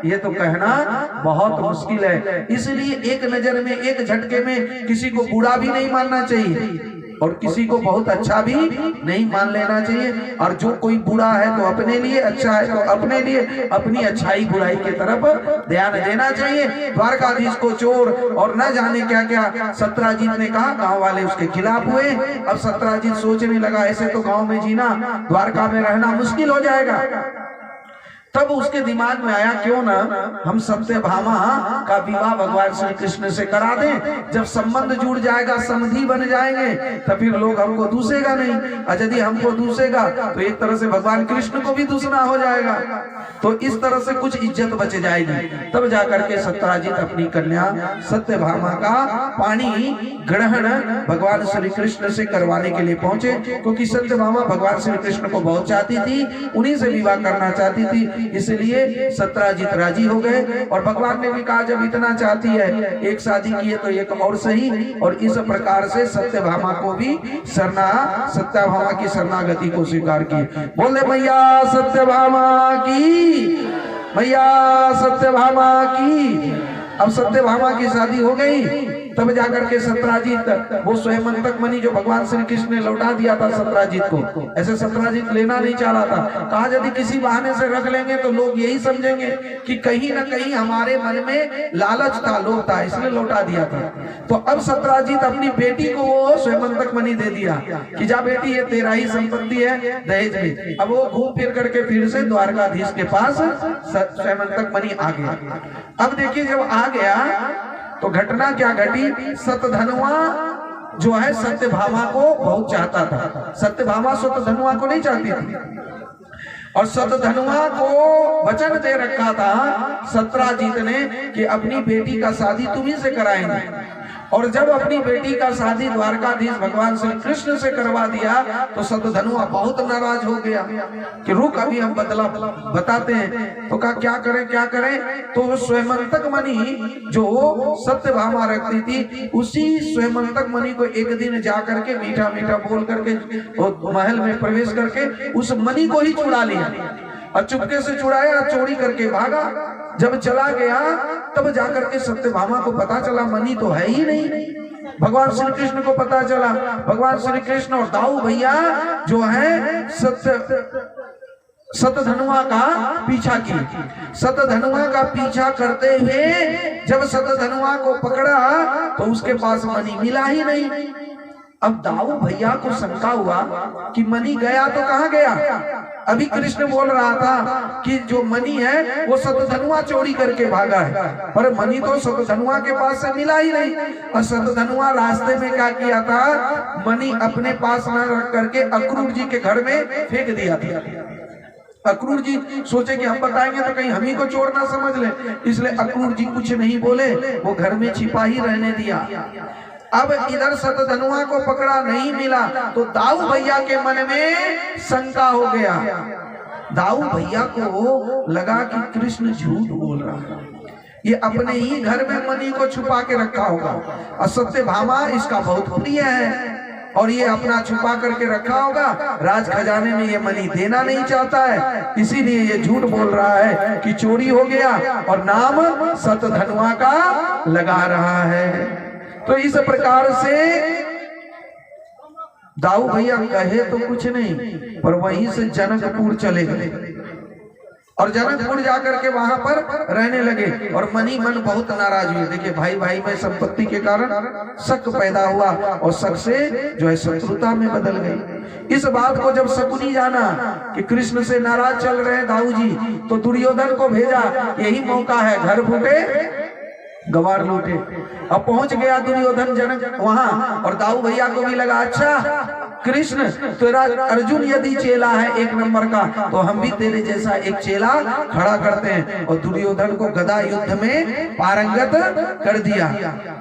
ये तो कहना बहुत मुश्किल है। इसलिए एक नजर में, एक झटके में किसी को बुरा भी नहीं मानना चाहिए और किसी को बहुत अच्छा भी नहीं मान लेना चाहिए। और जो कोई बुरा है तो अपने लिए, अच्छा है तो अपने लिए, अपनी अच्छाई बुराई की तरफ ध्यान देना चाहिए। द्वारकाधीश को चोर और न जाने क्या क्या सत्राजीत ने कहा, गांव वाले उसके खिलाफ हुए। अब सत्राजीत सोचने लगा ऐसे तो गांव में जीना, द्वारका में रहना मुश्किल हो जाएगा। तब उसके दिमाग में आया क्यों ना हम सत्यभामा का विवाह भगवान श्री कृष्ण से करा दें। जब संबंध जुड़ जाएगा, समधि बन जाएंगे, तो फिर लोग हमको दूसेगा नहीं, और यदि हमको दूसेगा तो एक तरह से भगवान कृष्ण को भी दूसना हो जाएगा, तो इस तरह से कुछ इज्जत बच जाएगी। तब जाकर के सत्राजीत अपनी कन्या सत्यभामा का पानी ग्रहण भगवान श्री कृष्ण से करवाने के लिए पहुंचे, क्योंकि सत्यभामा भगवान श्री कृष्ण को बहुत चाहती थी, उन्हीं से विवाह करना चाहती थी। इसलिए सत्राजीत राजी हो गए और भगवान ने भी कहा जब इतना चाहती है, एक शादी की है तो एक और सही। और इस प्रकार से सत्यभामा को भी सत्यभामा की शरणागति को स्वीकार की। बोले मैया सत्यभामा की, मैया सत्यभामा की। अब सत्यभामा की शादी हो गई। तब जाकर के सत्राजीत वो स्वयंतक मणि जो भगवान श्री कृष्ण ने लौटा दिया था सत्राजीत को, ऐसे सत्राजीत लेना नहीं चाह रहा था। कहा यदि किसी बहाने से रख लेंगे तो लोग यही समझेंगे कि कहीं ना कहीं हमारे मन में लालच था, लोभ था, इसलिए लौटा दिया था। तो अब सत्राजीत अपनी बेटी को वो स्वयंतक मणि दे दिया कि जा बेटी ये तेरा ही संपत्ति है दहेज में। अब वो घूम फिर करके फिर से द्वारकाधीश के पास स्वयंतक मणि आ गया। अब देखिए जब आ गया तो घटना क्या घटी, सतधनुआ जो है सत्यभामा को बहुत चाहता था। सत्यभामा सतधनुआ को नहीं चाहती थी और सतधनुआ को वचन दे रखा था सत्राजीत ने कि अपनी बेटी का शादी तुम्ही से कराएंगे। और जब अपनी बेटी का शादी द्वारकाधीश भगवान श्री कृष्ण से करवा दिया तो सतधनुआ बहुत नाराज हो गया कि रुक अभी हम बदला बताते हैं। तो कहा क्या करें क्या करें। तो स्वयंतक मणि जो सत्यभामा रखती थी, उसी स्वयंतक मणि को एक दिन जा करके मीठा मीठा बोल करके महल में प्रवेश करके उस मणि को ही चुरा लिया और चुपके से चुराया, चोरी करके भागा। जब चला गया तब जाकर के सत्यभामा को पता चला मणि तो है ही नहीं। भगवान श्री कृष्ण को पता चला। भगवान श्री कृष्ण और दाऊ भैया जो है सतधनुआ का पीछा की। सतधनुआ का पीछा करते हुए जब सतधनुआ को पकड़ा तो उसके पास मणि मिला ही नहीं। अब दाऊ भैया को शंका हुआ कि मणि गया तो कहाँ गया। अभी कृष्ण बोल रहा था कि जो मणि है वो सतधनुआ चोरी करके भागा है, पर मणि तो सतधनुआ के पास से मिला ही नहीं। और सतधनुआ रास्ते में क्या किया था, मणि अपने पास न रख करके अक्रूर जी के घर में फेंक दिया था। अक्रूर जी सोचे कि हम बताएंगे तो कहीं हम ही को चोर ना समझ ले, इसलिए अक्रूर जी कुछ नहीं बोले, वो घर में छिपा ही रहने दिया। अब इधर सतधनुआ को पकड़ा नहीं मिला तो दाऊ भैया के मन में शंका हो गया। दाऊ भैया को लगा कि कृष्ण झूठ बोल रहा है, ये अपने ही घर में मणि को छुपा के रखा होगा। और सत्यभामा इसका बहुत प्रिय है और ये अपना छुपा करके रखा होगा। राज खजाने में ये मणि देना नहीं चाहता है, इसीलिए ये झूठ बोल रहा है कि चोरी हो गया और नाम सतधनुआ का लगा रहा है। तो इस प्रकार से दाऊ भैया कहे तो कुछ नहीं, पर वहीं से जनकपुर चले गए और जनकपुर जाकर के वहां पर रहने लगे। और मनी मन बहुत नाराज हुए। देखिए भाई भाई में संपत्ति के कारण शक पैदा हुआ और शक से जो है शत्रुता में बदल गई। इस बात को जब शकुनी जाना कि कृष्ण से नाराज चल रहे हैं दाऊ जी, तो दुर्योधन को भेजा, यही मौका है, घर फूटे गवार लूटे। अब पहुंच गया दुर्योधन जनक वहां और दाऊ भैया को भी लगा अच्छा कृष्ण तेरा अर्जुन यदि चेला है एक नंबर का, तो हम भी तेरे जैसा एक चेला खड़ा करते हैं। और दुर्योधन को गदा युद्ध में पारंगत कर दिया।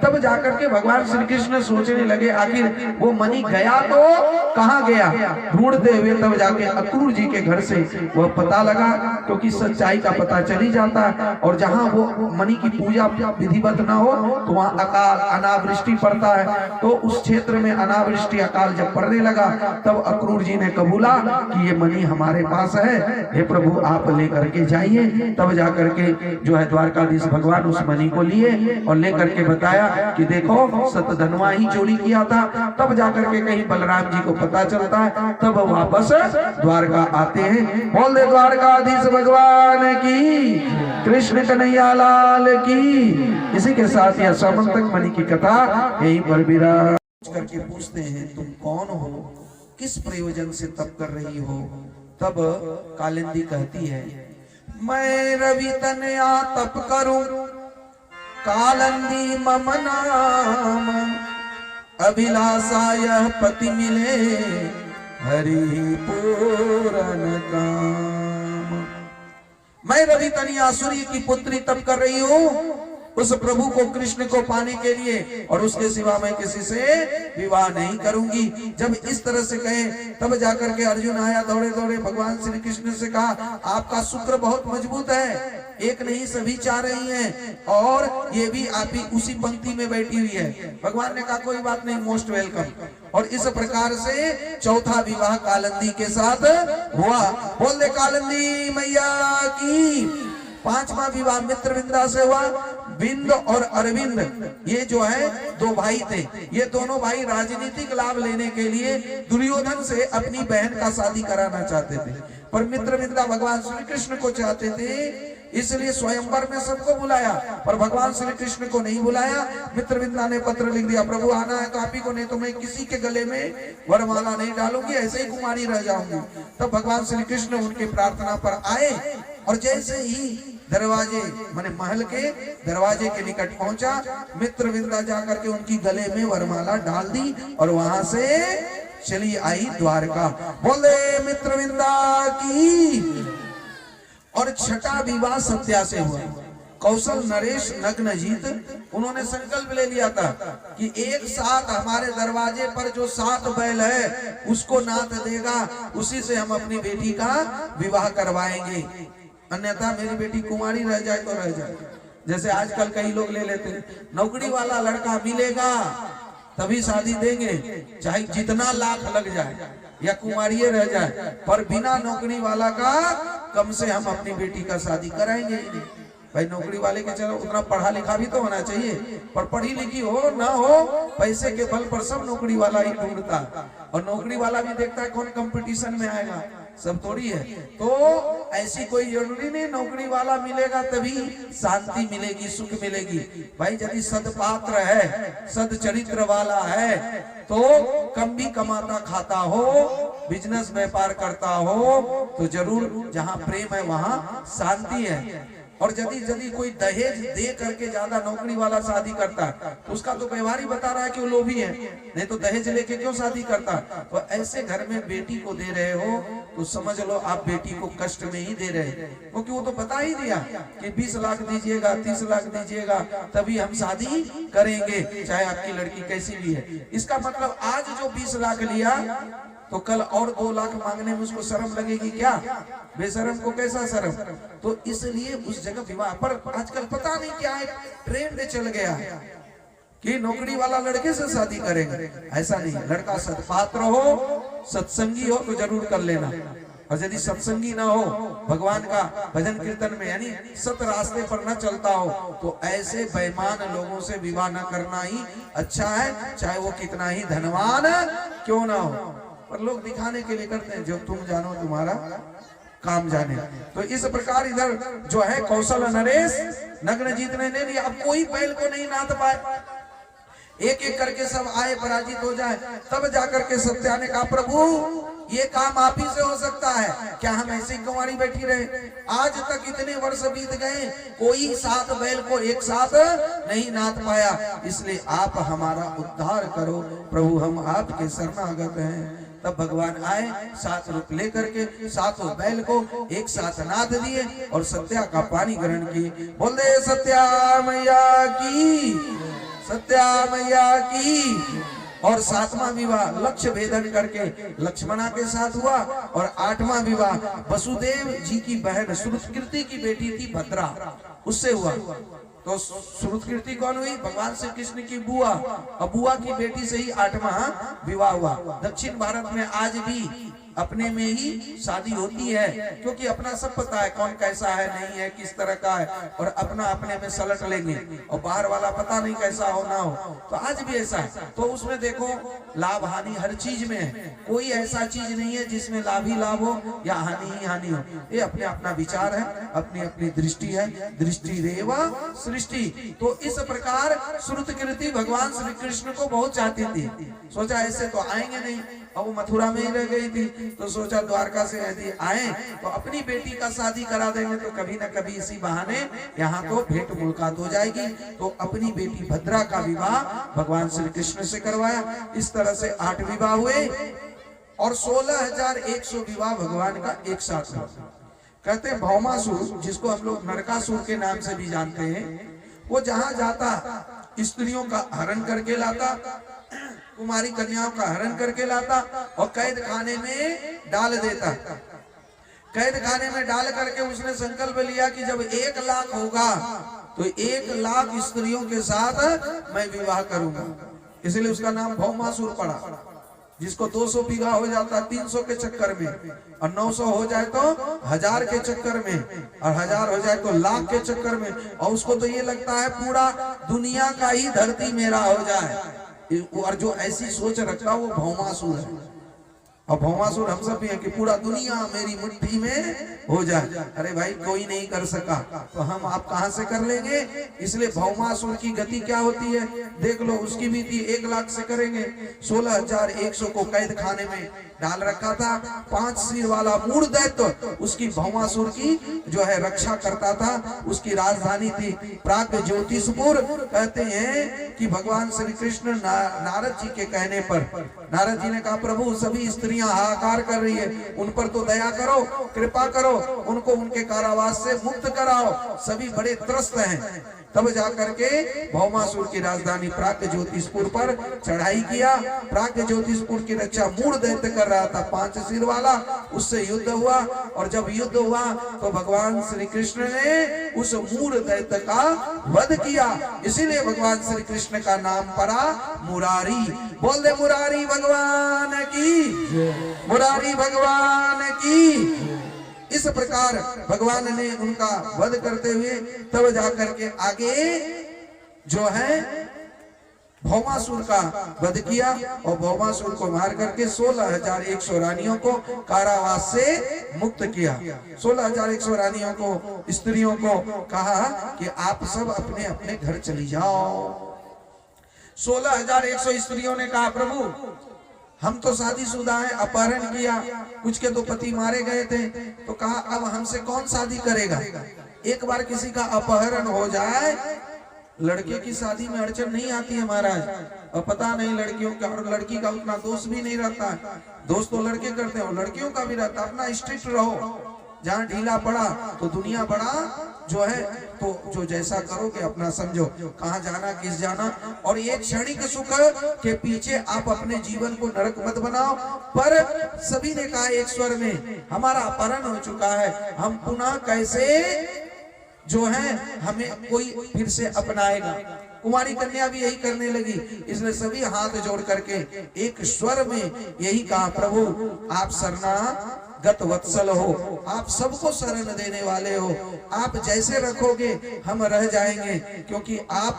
तब जाकर के भगवान श्री कृष्ण सोचने लगे आखिर वो मणि गया तो कहाँ गया। ढूंढते हुए तब जाके अक्रूर जी के घर से वह पता लगा, क्योंकि सच्चाई का पता चली जाता है। और जहाँ वो मणि की पूजा विधिवत न हो तो वहाँ अकाल अनावृष्टि पड़ता है। तो उस क्षेत्र में अनावृष्टि अकाल जब पड़ने लगा, तब अक्रूर जी ने कबूला कि ये मणि हमारे पास है, हे प्रभु आप लेकर के जाइए। तब जाकर के जो है द्वारकाधीश भगवान उस मणि को लिए और लेकर के बताया कि देखो सतधनुआ ही चोरी किया था। तब जाकर के कहीं बलराम जी को पता चलता है, तब वापस द्वारका आते हैं। बोल दे द्वारकाधीश भगवान की, कृष्ण कन्हैया लाल की। इसी के साथ यह समंतक मणि की कथा यहीं पर विराज करके पूछते हैं तुम कौन हो, किस प्रयोजन से तप कर रही हो। तब कालिंदी कहती है मैं रवि तनया तप करूं, कालिंदी मम नाम, अभिलाषा यह पति मिले, हरि पूरन काम। मैं रवि तनया सूर्य की पुत्री तप कर रही हूँ उस प्रभु को कृष्ण को पाने के लिए, और उसके सिवा मैं किसी से विवाह नहीं करूंगी। जब इस तरह से कहे तब जाकर के अर्जुन आया दौड़े दौड़े, भगवान श्री कृष्ण से कहा आपका शुक्र बहुत मजबूत है, एक नहीं सभी चाह रही हैं और ये भी आप ही उसी पंक्ति में बैठी हुई है। भगवान ने कहा कोई बात नहीं, मोस्ट वेलकम। और इस प्रकार से चौथा विवाह कालिंदी के साथ हुआ। बोल दे कालिंदी मैया की। पांचवा विवाह मित्रविंदा से हुआ। बिंद और अरविंद ये जो है दो भाई थे। ये दोनों भाई राजनीतिक लाभ लेने के लिए दुर्योधन से अपनी बहन का शादी कराना चाहते थे, पर मित्रविंदा भगवान श्री कृष्ण को चाहते थे, इसलिए स्वयंवर में सबको बुलाया, पर भगवान श्री कृष्ण को नहीं बुलाया। मित्रविंदा ने पत्र लिख दिया प्रभु आना है तो आप ही को, नहीं तो मैं किसी के गले में वरमाला नहीं डालूंगी, ऐसे ही कुमारी रह जाऊंगी। तब भगवान श्री कृष्ण उनकी प्रार्थना पर आए और जैसे ही दरवाजे माने महल के दरवाजे के निकट पहुंचा, मित्रविंदा जाकर के उनकी गले में वरमाला डाल दी और वहां से चली आई द्वारका। बोले मित्रविंदा की। और छठा विवाह सत्या से हुआ। कौशल नरेश नग्नजीत उन्होंने संकल्प ले लिया था कि एक साथ हमारे दरवाजे पर जो 7 बैल है उसको नाथ देगा, उसी से हम अपनी बेटी का विवाह करवाएंगे, अन्यथा मेरी बेटी कुमारी रह जाए तो रह जाए। जैसे आजकल कई लोग ले लेते हैं, नौकरी वाला लड़का मिलेगा तभी शादी देंगे, चाहे जितना लाख लग जाए या कुमारी रह जाए, पर बिना नौकरी वाला का कम से हम अपनी बेटी का शादी कराएंगे। भाई नौकरी वाले के चलो उतना पढ़ा लिखा भी तो होना चाहिए, पर पढ़ी लिखी हो ना हो पैसे के बल पर सब नौकरी वाला ही ढूंढता, और नौकरी वाला भी देखता है कौन कंपटीशन में आएगा, सब थोड़ी है। तो ऐसी कोई जरूरी नहीं नौकरी वाला मिलेगा तभी शांति मिलेगी, सुख मिलेगी। भाई यदि सदपात्र है, सदचरित्र वाला है, तो कम भी कमाता खाता हो, बिजनेस व्यापार करता हो, तो जरूर जहाँ प्रेम है वहाँ शांति है। और यदि कोई दहेज दे करके ज्यादा नौकरी वाला शादी करता तो उसका तो व्यवहार ही बता रहा है कि वो लोभी है, नहीं तो दहेज लेके क्यों शादी करता। तो ऐसे घर में बेटी को दे रहे हो तो समझ लो आप बेटी को कष्ट में ही दे रहे हैं, क्योंकि वो तो बता ही दिया कि 20 लाख दीजिएगा, 30 लाख दीजिएगा तभी हम शादी करेंगे, चाहे आपकी लड़की कैसी भी है। इसका मतलब आज जो 20 लाख लिया तो कल और 2 लाख मांगने में उसको शर्म लगेगी क्या? बेशरम को कैसा शर्म? तो इसलिए उस जगह विवाह पर आजकल पता नहीं क्या है, ट्रेंड चल गया है कि नौकरी वाला लड़के से शादी करेंगे। ऐसा नहीं, लड़का सत्पात्र हो, सत्संगी हो तो जरूर कर लेना, और यदि सत्संगी ना हो, भगवान का भजन कीर्तन में यानी सत रास्ते पर न चलता हो, तो ऐसे बेईमान लोगों से विवाह न करना ही अच्छा है, चाहे वो कितना ही धनवान क्यों ना हो। पर लोग दिखाने के लिए करते हैं, जो तुम जानो तुम्हारा काम जाने। तो इस प्रकार इधर जो है कौशल नरेश नग्न जीतने ने लिया। अब कोई बैल को नहीं नाथ पाए, एक एक करके सब आए, पराजित हो जाए, तब जाकर के सत्या ने कहा प्रभु ये काम आप ही से हो सकता है, क्या हम ऐसे ही कुंवारी बैठी रहे? आज तक इतने वर्ष बीत गए, कोई 7 बैल को एक साथ नहीं नाथ पाया, इसलिए आप हमारा उद्धार करो प्रभु, हम आपके शरणागत हैं। तब भगवान आए, 7 रूप लेकर के 7 बैल को एक साथ नाथ दिए और सत्या का पानी ग्रहण किए। बोल दे सत्या मैया की, सत्या मैया की। और 7वां विवाह लक्ष्य भेदन करके लक्ष्मणा के साथ हुआ, और 8वां विवाह वसुदेव जी की बहन श्रुतकीर्ति की बेटी थी भद्रा, उससे हुआ। तो श्रुतकीर्ति कौन हुई? भगवान श्री कृष्ण की बुआ, और बुआ की बेटी से ही 8वां विवाह हुआ। दक्षिण भारत में आज भी अपने में ही शादी होती है, क्योंकि अपना सब पता है कौन कैसा है, नहीं है, किस तरह का है, और अपना अपने में सलट लेंगे, और बाहर वाला पता नहीं कैसा हो ना हो। तो आज भी ऐसा है। तो उसमें देखो लाभ हानि हर चीज में है, कोई ऐसा चीज नहीं है जिसमें लाभ ही लाभ हो या हानि ही हानि हो। ये अपने अपना विचार है, अपनी अपनी दृष्टि है, दृष्टि रेवा सृष्टि। तो इस प्रकार श्रुतकीर्ति भगवान श्री कृष्ण को बहुत चाहती थी। सोचा ऐसे तो आएंगे नहीं, और वो मथुरा में ही रह गई थी, तो सोचा द्वारका से यदि आए तो अपनी बेटी का शादी करा देंगे, तो कभी न कभी इसी बहाने यहाँ तो भेंट मुलाकात हो जाएगी। तो अपनी बेटी भद्रा का विवाह भगवान श्री कृष्ण से करवाया। इस तरह से 8 विवाह हुए, और 16,100 विवाह भगवान का एक साथ हुआ। कहते हैं भौमासुर, जिसको हम लोग नरकासुर के नाम से भी जानते हैं, वो जहां जाता स्त्रियों का हरण करके लाता, कुमारी कन्याओं का हरण करके लाता, और कैद खाने में डाल देता। कैद खाने में डाल करके उसने संकल्प लिया कि जब 1 लाख होगा तो 1 लाख स्त्रियों के साथ मैं विवाह करूंगा, इसलिए उसका नाम भौमासुर पड़ा। जिसको 200 बीघा हो जाता 300 के चक्कर में, और 900 हो जाए तो 1000 के चक्कर में, और 1000 हो जाए तो लाख के चक्कर में, और उसको तो ये लगता है पूरा दुनिया का ही धरती मेरा हो जाए। और जो ऐसी सोच रखता वो भौमासुर है। और भौमासुर हम सब भी है कि पूरा दुनिया मेरी मुट्ठी में हो जाए। अरे भाई कोई नहीं कर सका तो हम आप कहां से कर लेंगे? इसलिए भौमासुर की गति क्या होती है देख लो। उसकी भी थी 1 लाख से करेंगे। 16,100 को कैद खाने में डाल रखा था। 5 सिर वाला मूढ़ दैत्य उसकी भौमासुर की जो है रक्षा करता था। उसकी राजधानी थी प्राग ज्योतिषपुर। कहते हैं कि भगवान श्री कृष्ण नारद जी के कहने पर, नारद जी ने कहा प्रभु सभी स्त्रियां हाहाकार कर रही है, उन पर तो दया करो, कृपा करो, उनको उनके कारावास से मुक्त कराओ, सभी बड़े त्रस्त हैं। तब जाकर के भौमासुर की राजधानी प्राग ज्योतिषपुर पर चढ़ाई किया। प्राग ज्योतिषपुर की रक्षा मूढ़ दैत्य कर रहा था 5 सिर वाला, उससे युद्ध हुआ। और जब युद्ध हुआ तो भगवान श्री कृष्ण ने उस मूढ़ दैत्य का वध किया। इसीलिए भगवान श्री कृष्ण का नाम पड़ा मुरारी। बोल दे मुरारी भगवान की, मुरारी भगवान की। इस प्रकार भगवान ने उनका वध करते हुए तब जाकर के आगे जो है भौमासुर का वध किया। और भौमासुर को मार करके 16,100 रानियों को कारावास से मुक्त किया। 16,100 रानियों को, स्त्रियों को कहा कि आप सब अपने अपने घर चली जाओ। 16,100 स्त्रियों ने कहा प्रभु हम तो शादीशुदा हैं, अपहरण किया, कुछ के तो पति मारे गए थे, तो कहा अब हमसे कौन शादी करेगा। एक बार किसी का अपहरण हो जाए, लड़के की शादी में अड़चन नहीं आती है महाराज। और पता नहीं लड़कियों का, और लड़की का उतना दोष भी नहीं रहता है। दोष तो लड़के करते हैं और लड़कियों का भी रहता है। अपना स्ट्रिक्ट रहो, जहाँ ढीला पड़ा तो दुनिया बड़ा जो है, तो जो जैसा करोगे अपना समझो, कहाँ जाना किस जाना। और ये क्षणिक सुख के पीछे आप अपने जीवन को नरक मत बनाओ। पर सभी ने कहा एक स्वर में, हमारा अपहरण हो चुका है, हम पुनः कैसे जो है हमें कोई फिर से अपनाएगा। कुमारी कन्या भी यही करने लगी, इसलिए सभी हाथ जोड़ करके एक स्वर में यही कहा, प्रभु आप शरणागत वत्सल हो, आप सबको शरण देने वाले हो, आप जैसे रखोगे हम रह जाएंगे, क्योंकि आप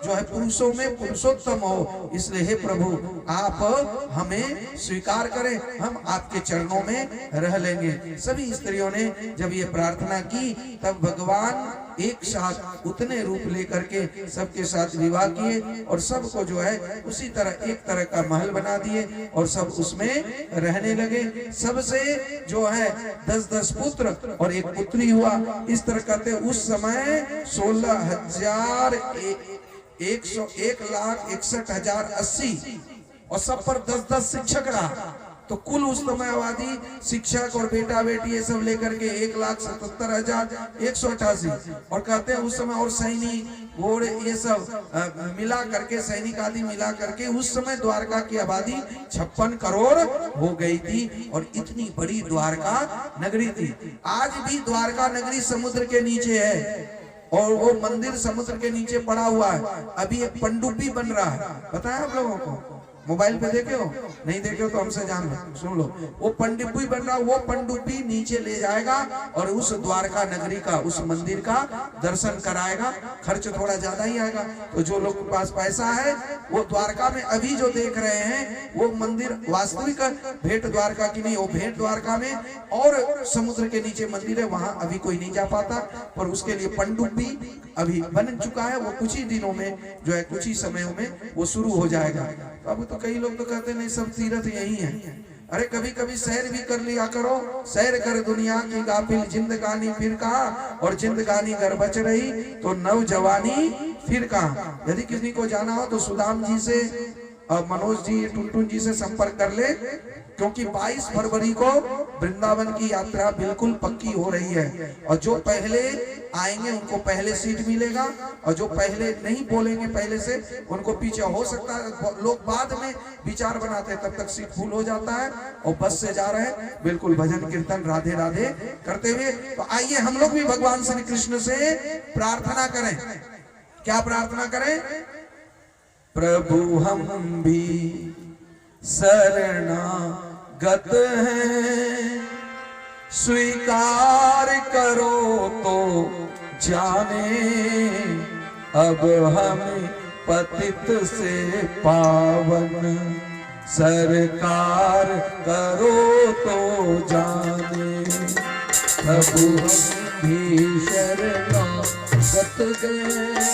जो है पुरुषों में पुरुषोत्तम हो। इसलिए हे प्रभु आप हमें स्वीकार करें, हम आपके चरणों में रह लेंगे। सभी स्त्रियों ने जब ये प्रार्थना की तब भगवान एक साथ उतने रूप लेकर के सबके साथ विवाह किए और सबको जो है उसी तरह एक तरह का महल बना दिए और सब उसमें रहने लगे। सबसे जो है 10-10 पुत्र और एक पुत्री हुआ। इस तरह करते उस समय 16,1,61,080 और सब पर 10-10 शिक्षक रहा। तो कुल उस समय आबादी शिक्षक और बेटा बेटी ये सब लेकर के 1,77,188 और कहते हैं उस समय और सैनिक घोड़े ये सब मिला करके, सैनिक आदि मिला करके उस समय द्वारका की आबादी 56 करोड़ हो गई थी और इतनी बड़ी द्वारका नगरी थी। आज भी द्वारका नगरी समुद्र के नीचे है और वो मंदिर समुद्र के नीचे पड़ा हुआ है। अभी एक पनडुब्बी बन रहा है, पता है आप लोगों को? मोबाइल पे देखे हो? नहीं देखे हो तो हमसे जान लो, सुन लो। वो पनडुब्बी बन रहा, वो पनडुब्बी नीचे ले जाएगा और उस द्वारका नगरी का, उस मंदिर का दर्शन कराएगा। खर्च थोड़ा ज्यादा ही आएगा। तो जो लोग के पास पैसा है वो द्वारका में अभी जो देख रहे हैं वो मंदिर वास्तविक भेंट द्वारका की नहीं, वो भेंट द्वारका में और समुद्र के नीचे मंदिर है, वहां अभी कोई नहीं जा पाता। पर उसके लिए पनडुब्बी अभी बन चुका है, वो कुछ ही दिनों में जो है, कुछ ही समयों में वो शुरू हो जाएगा। अब तो कई लोग तो कहते नहीं सब तीर्थ यही है। अरे कभी कभी सैर भी कर लिया करो, सैर कर दुनिया की गाफिल जिंदगानी फिर कहा, और जिंदगानी घर बच रही तो नौजवानी फिर कहा। यदि किसी को जाना हो तो सुदाम जी से और मनोज जी, टुनटुन जी से संपर्क कर ले, क्योंकि 22 फरवरी को वृंदावन की यात्रा बिल्कुल पक्की हो रही है। और जो पहले आएंगे उनको पहले सीट मिलेगा और जो पहले नहीं बोलेंगे पहले से उनको पीछे। हो सकता है लोग बाद में विचार बनाते हैं, तब तक सीट फुल हो जाता है और बस से जा रहे हैं बिल्कुल भजन कीर्तन राधे राधे करते हुए। तो आइए हम लोग भी भगवान श्री कृष्ण से प्रार्थना करें। क्या प्रार्थना करें? प्रभु हम भी शरणागत हैं, स्वीकार करो तो जाने, अब हमें पतित से पावन, सरकार करो तो जाने। प्रभु हम भी शरणागत हैं,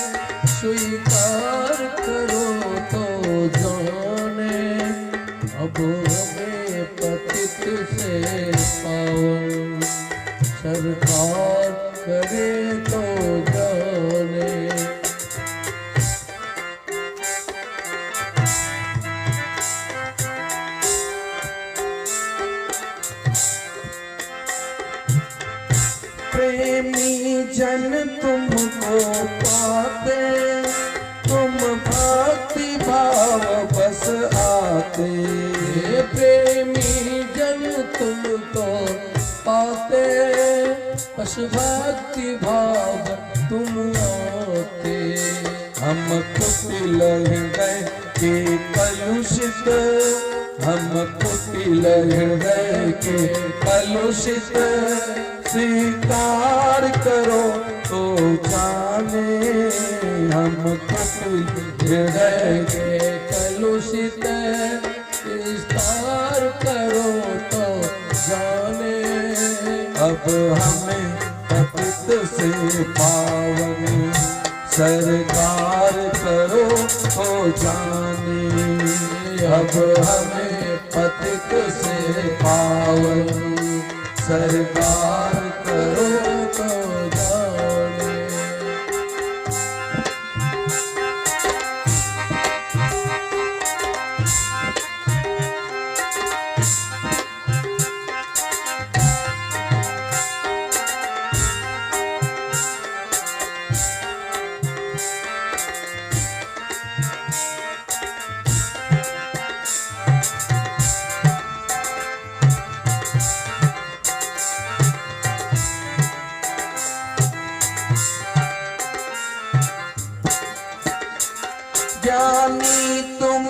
स्वीकार करो तो जाने, अब हमें पतित से पावन, सरकार करे तो जाने। प्रेमी जन तुमको पाते, तुम भक्ति भाव बस आते। प्रेमी जन तुमको पाते, बस भक्ति भाव तुम आते। हम कुटिल हृदय के कलुषित, हम कुटिल हृदय के कलुषित, स्वीकार करो तो जाने, हम कुटिल हृदय के कलुषित, विस्तार करो तो जाने, अब हमें पतित से पावन, सरकार करो तो जाने, अब हमें पतित से पावन, सरकार करो तो जाने।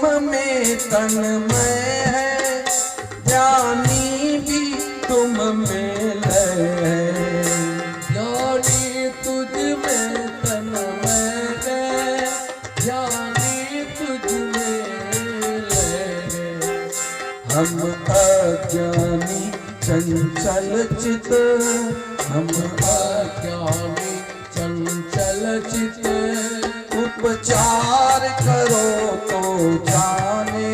तुम में तन्मय है, ज्ञानी भी तुम में लय है। ज्ञानी तुझ में तन्मय है, ज्ञानी तुझ में लय है। हम अज्ञानी चंचल चित, हम अज्ञानी चंचल चित, उपचार करो तो जाने,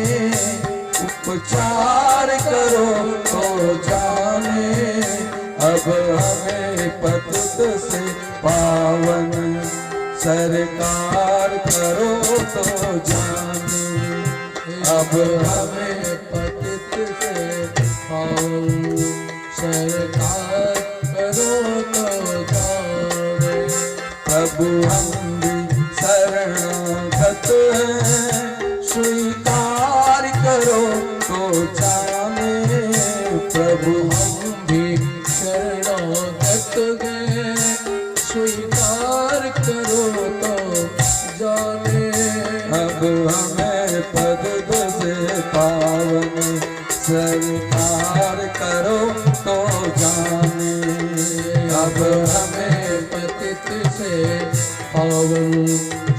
उपचार करो तो जाने। अब हमें पतित से पावन, सरकार करो तो जाने। अब हमें पतित से पावन, सरकार करो तो जाने। प्रभु हम भी शरणागत हैं, स्वीकार करो तो जाने। प्रभु हम भी शरणागत गए, स्वीकार करो तो जाने। अब हमें पद से पावन, सरकार करो तो जाने। अब हमें पतित से पावन,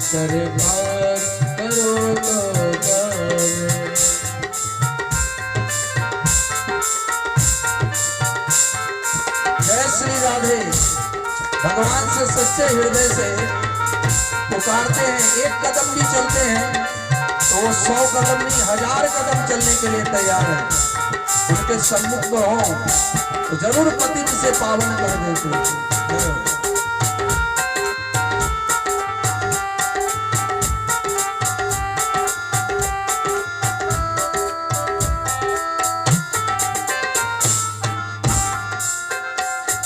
सरकार करो तो जाने। जय श्री राधे। भगवान से सच्चे हृदय से पुकारते हैं, एक कदम भी चलते हैं तो वो 100 कदम नहीं 1000 कदम चलने के लिए तैयार है। उनके सम्मुख हो तो जरूर पतित से पावन कर देते हैं।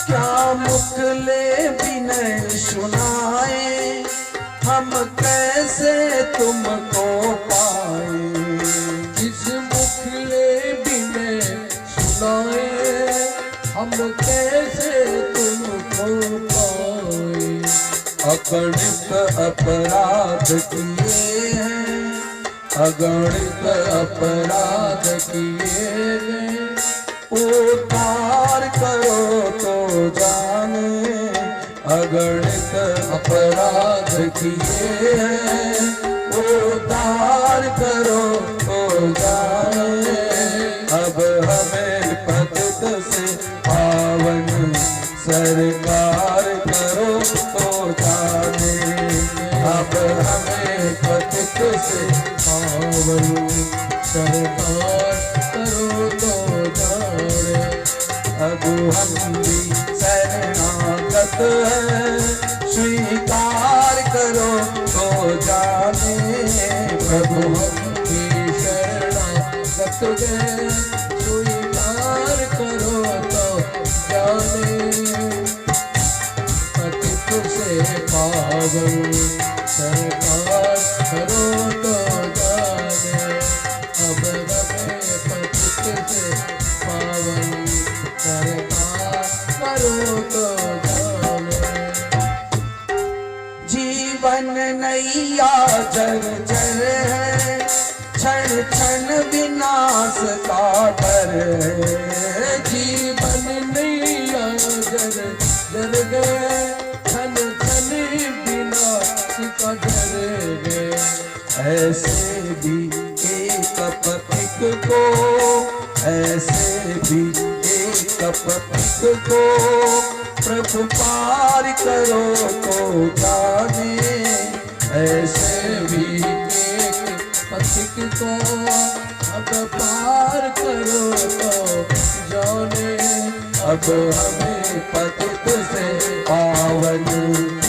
क्या मुखले विनय सुनाए, हम कैसे तुमको पाए। इस मुखले विनय सुनाए, हम कैसे तुमको पाए। अगणित अपराध किए हैं, अगणित अपराध किए हैं। उद्धार करो तो जाने, अगणित अपराध किए हैं। उद्धार करो तो जाने। अब हमें पतित से पावन, सरकार करो तो जाने। अब हमें पतित से पावन, सरकार करो तो जाने। अब हम भी शरणागत हैं, स्वीकार करो तो जाने। प्रभु हम भी शरणागत गए, स्वीकार करो तो जाने। पतित से पावन, सरकार करो तो जाने। अब हमें पतित से पावन, सरकार करो तो जाने। जीवन नैया जर्जर है, क्षण क्षण विनाश का डर है। जीवन नैया जर गए, छन छन विनाश का डर गए। ऐसे भी एक पथिक को, ऐसे भी एक पथिक को प्रभु पार करो तो जाने। ऐसे भी एक पथिक को अब पार करो तो जाने। अब हमें पतित से पावन,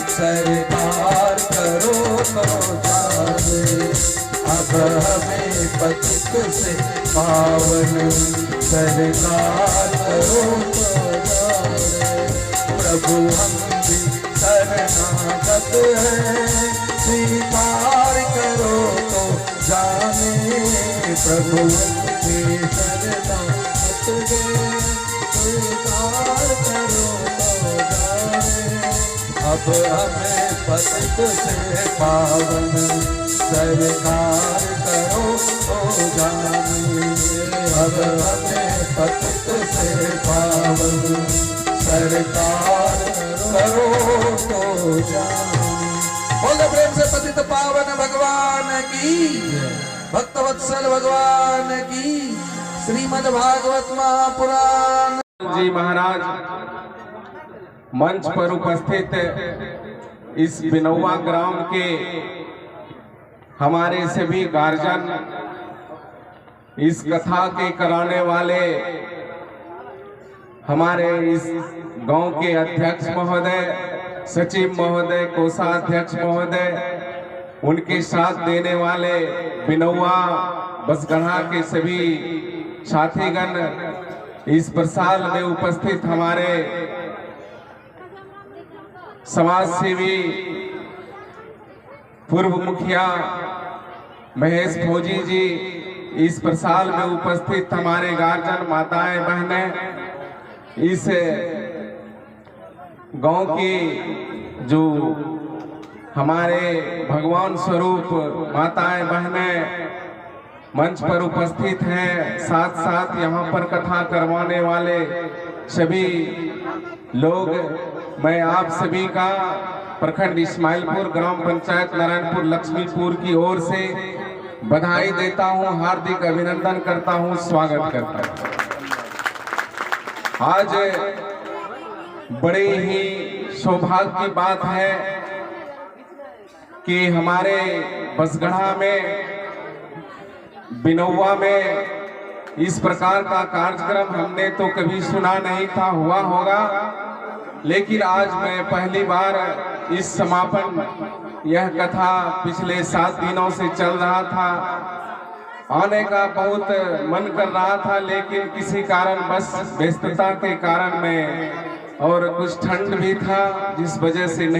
सरकार करो तो जाने। अब हमें पतित से पावन, सरकार करो तो जाने। प्रभु हम भी शरणागत हैं, स्वीकार करो तो जाने। प्रभु हम भी शरणागत गए, स्वीकार करो तो जाने। अब हमें पतित से पावन, सरकार करो तो जाने। अब हमें पतित से पावन सरकार करो तो जाने। बोले प्रेम से पतित पावन भगवान की, भक्त वत्सल भगवान की, श्रीमद् भागवत महापुराण। जी महाराज मंच पर उपस्थित इस बिनौवा ग्राम के हमारे सभी गार्जियन, इस कथा के कराने वाले हमारे इस गांव के अध्यक्ष महोदय, सचिव महोदय, कोषाध्यक्ष महोदय, उनके साथ देने वाले बिनौवा बसगढ़ा के सभी साथीगण, इस प्रसाद में उपस्थित हमारे समाज सेवी पूर्व मुखिया महेश फौजी जी, इस प्रसाद में उपस्थित हमारे गार्जियन, माताएं, बहनें, इस गांव की जो हमारे भगवान स्वरूप माताएं, बहनें मंच पर उपस्थित हैं, साथ साथ यहाँ पर कथा करवाने वाले सभी लोग, मैं आप सभी का प्रखंड इस्माइलपुर ग्राम पंचायत नारायणपुर लक्ष्मीपुर की ओर से बधाई देता हूँ, हार्दिक अभिनंदन करता हूँ, स्वागत करता हूँ। आज बड़े ही सौभाग्य की बात है कि हमारे बसगढ़ा में, बिनौवा में इस प्रकार का कार्यक्रम हमने तो कभी सुना नहीं था, हुआ होगा, लेकिन आज मैं पहली बार इस समापन, यह कथा पिछले 7 दिनों से चल रहा था, आने का बहुत मन कर रहा था, लेकिन किसी कारण बस व्यस्तता के कारण में, और कुछ ठंड भी था जिस वजह से नहीं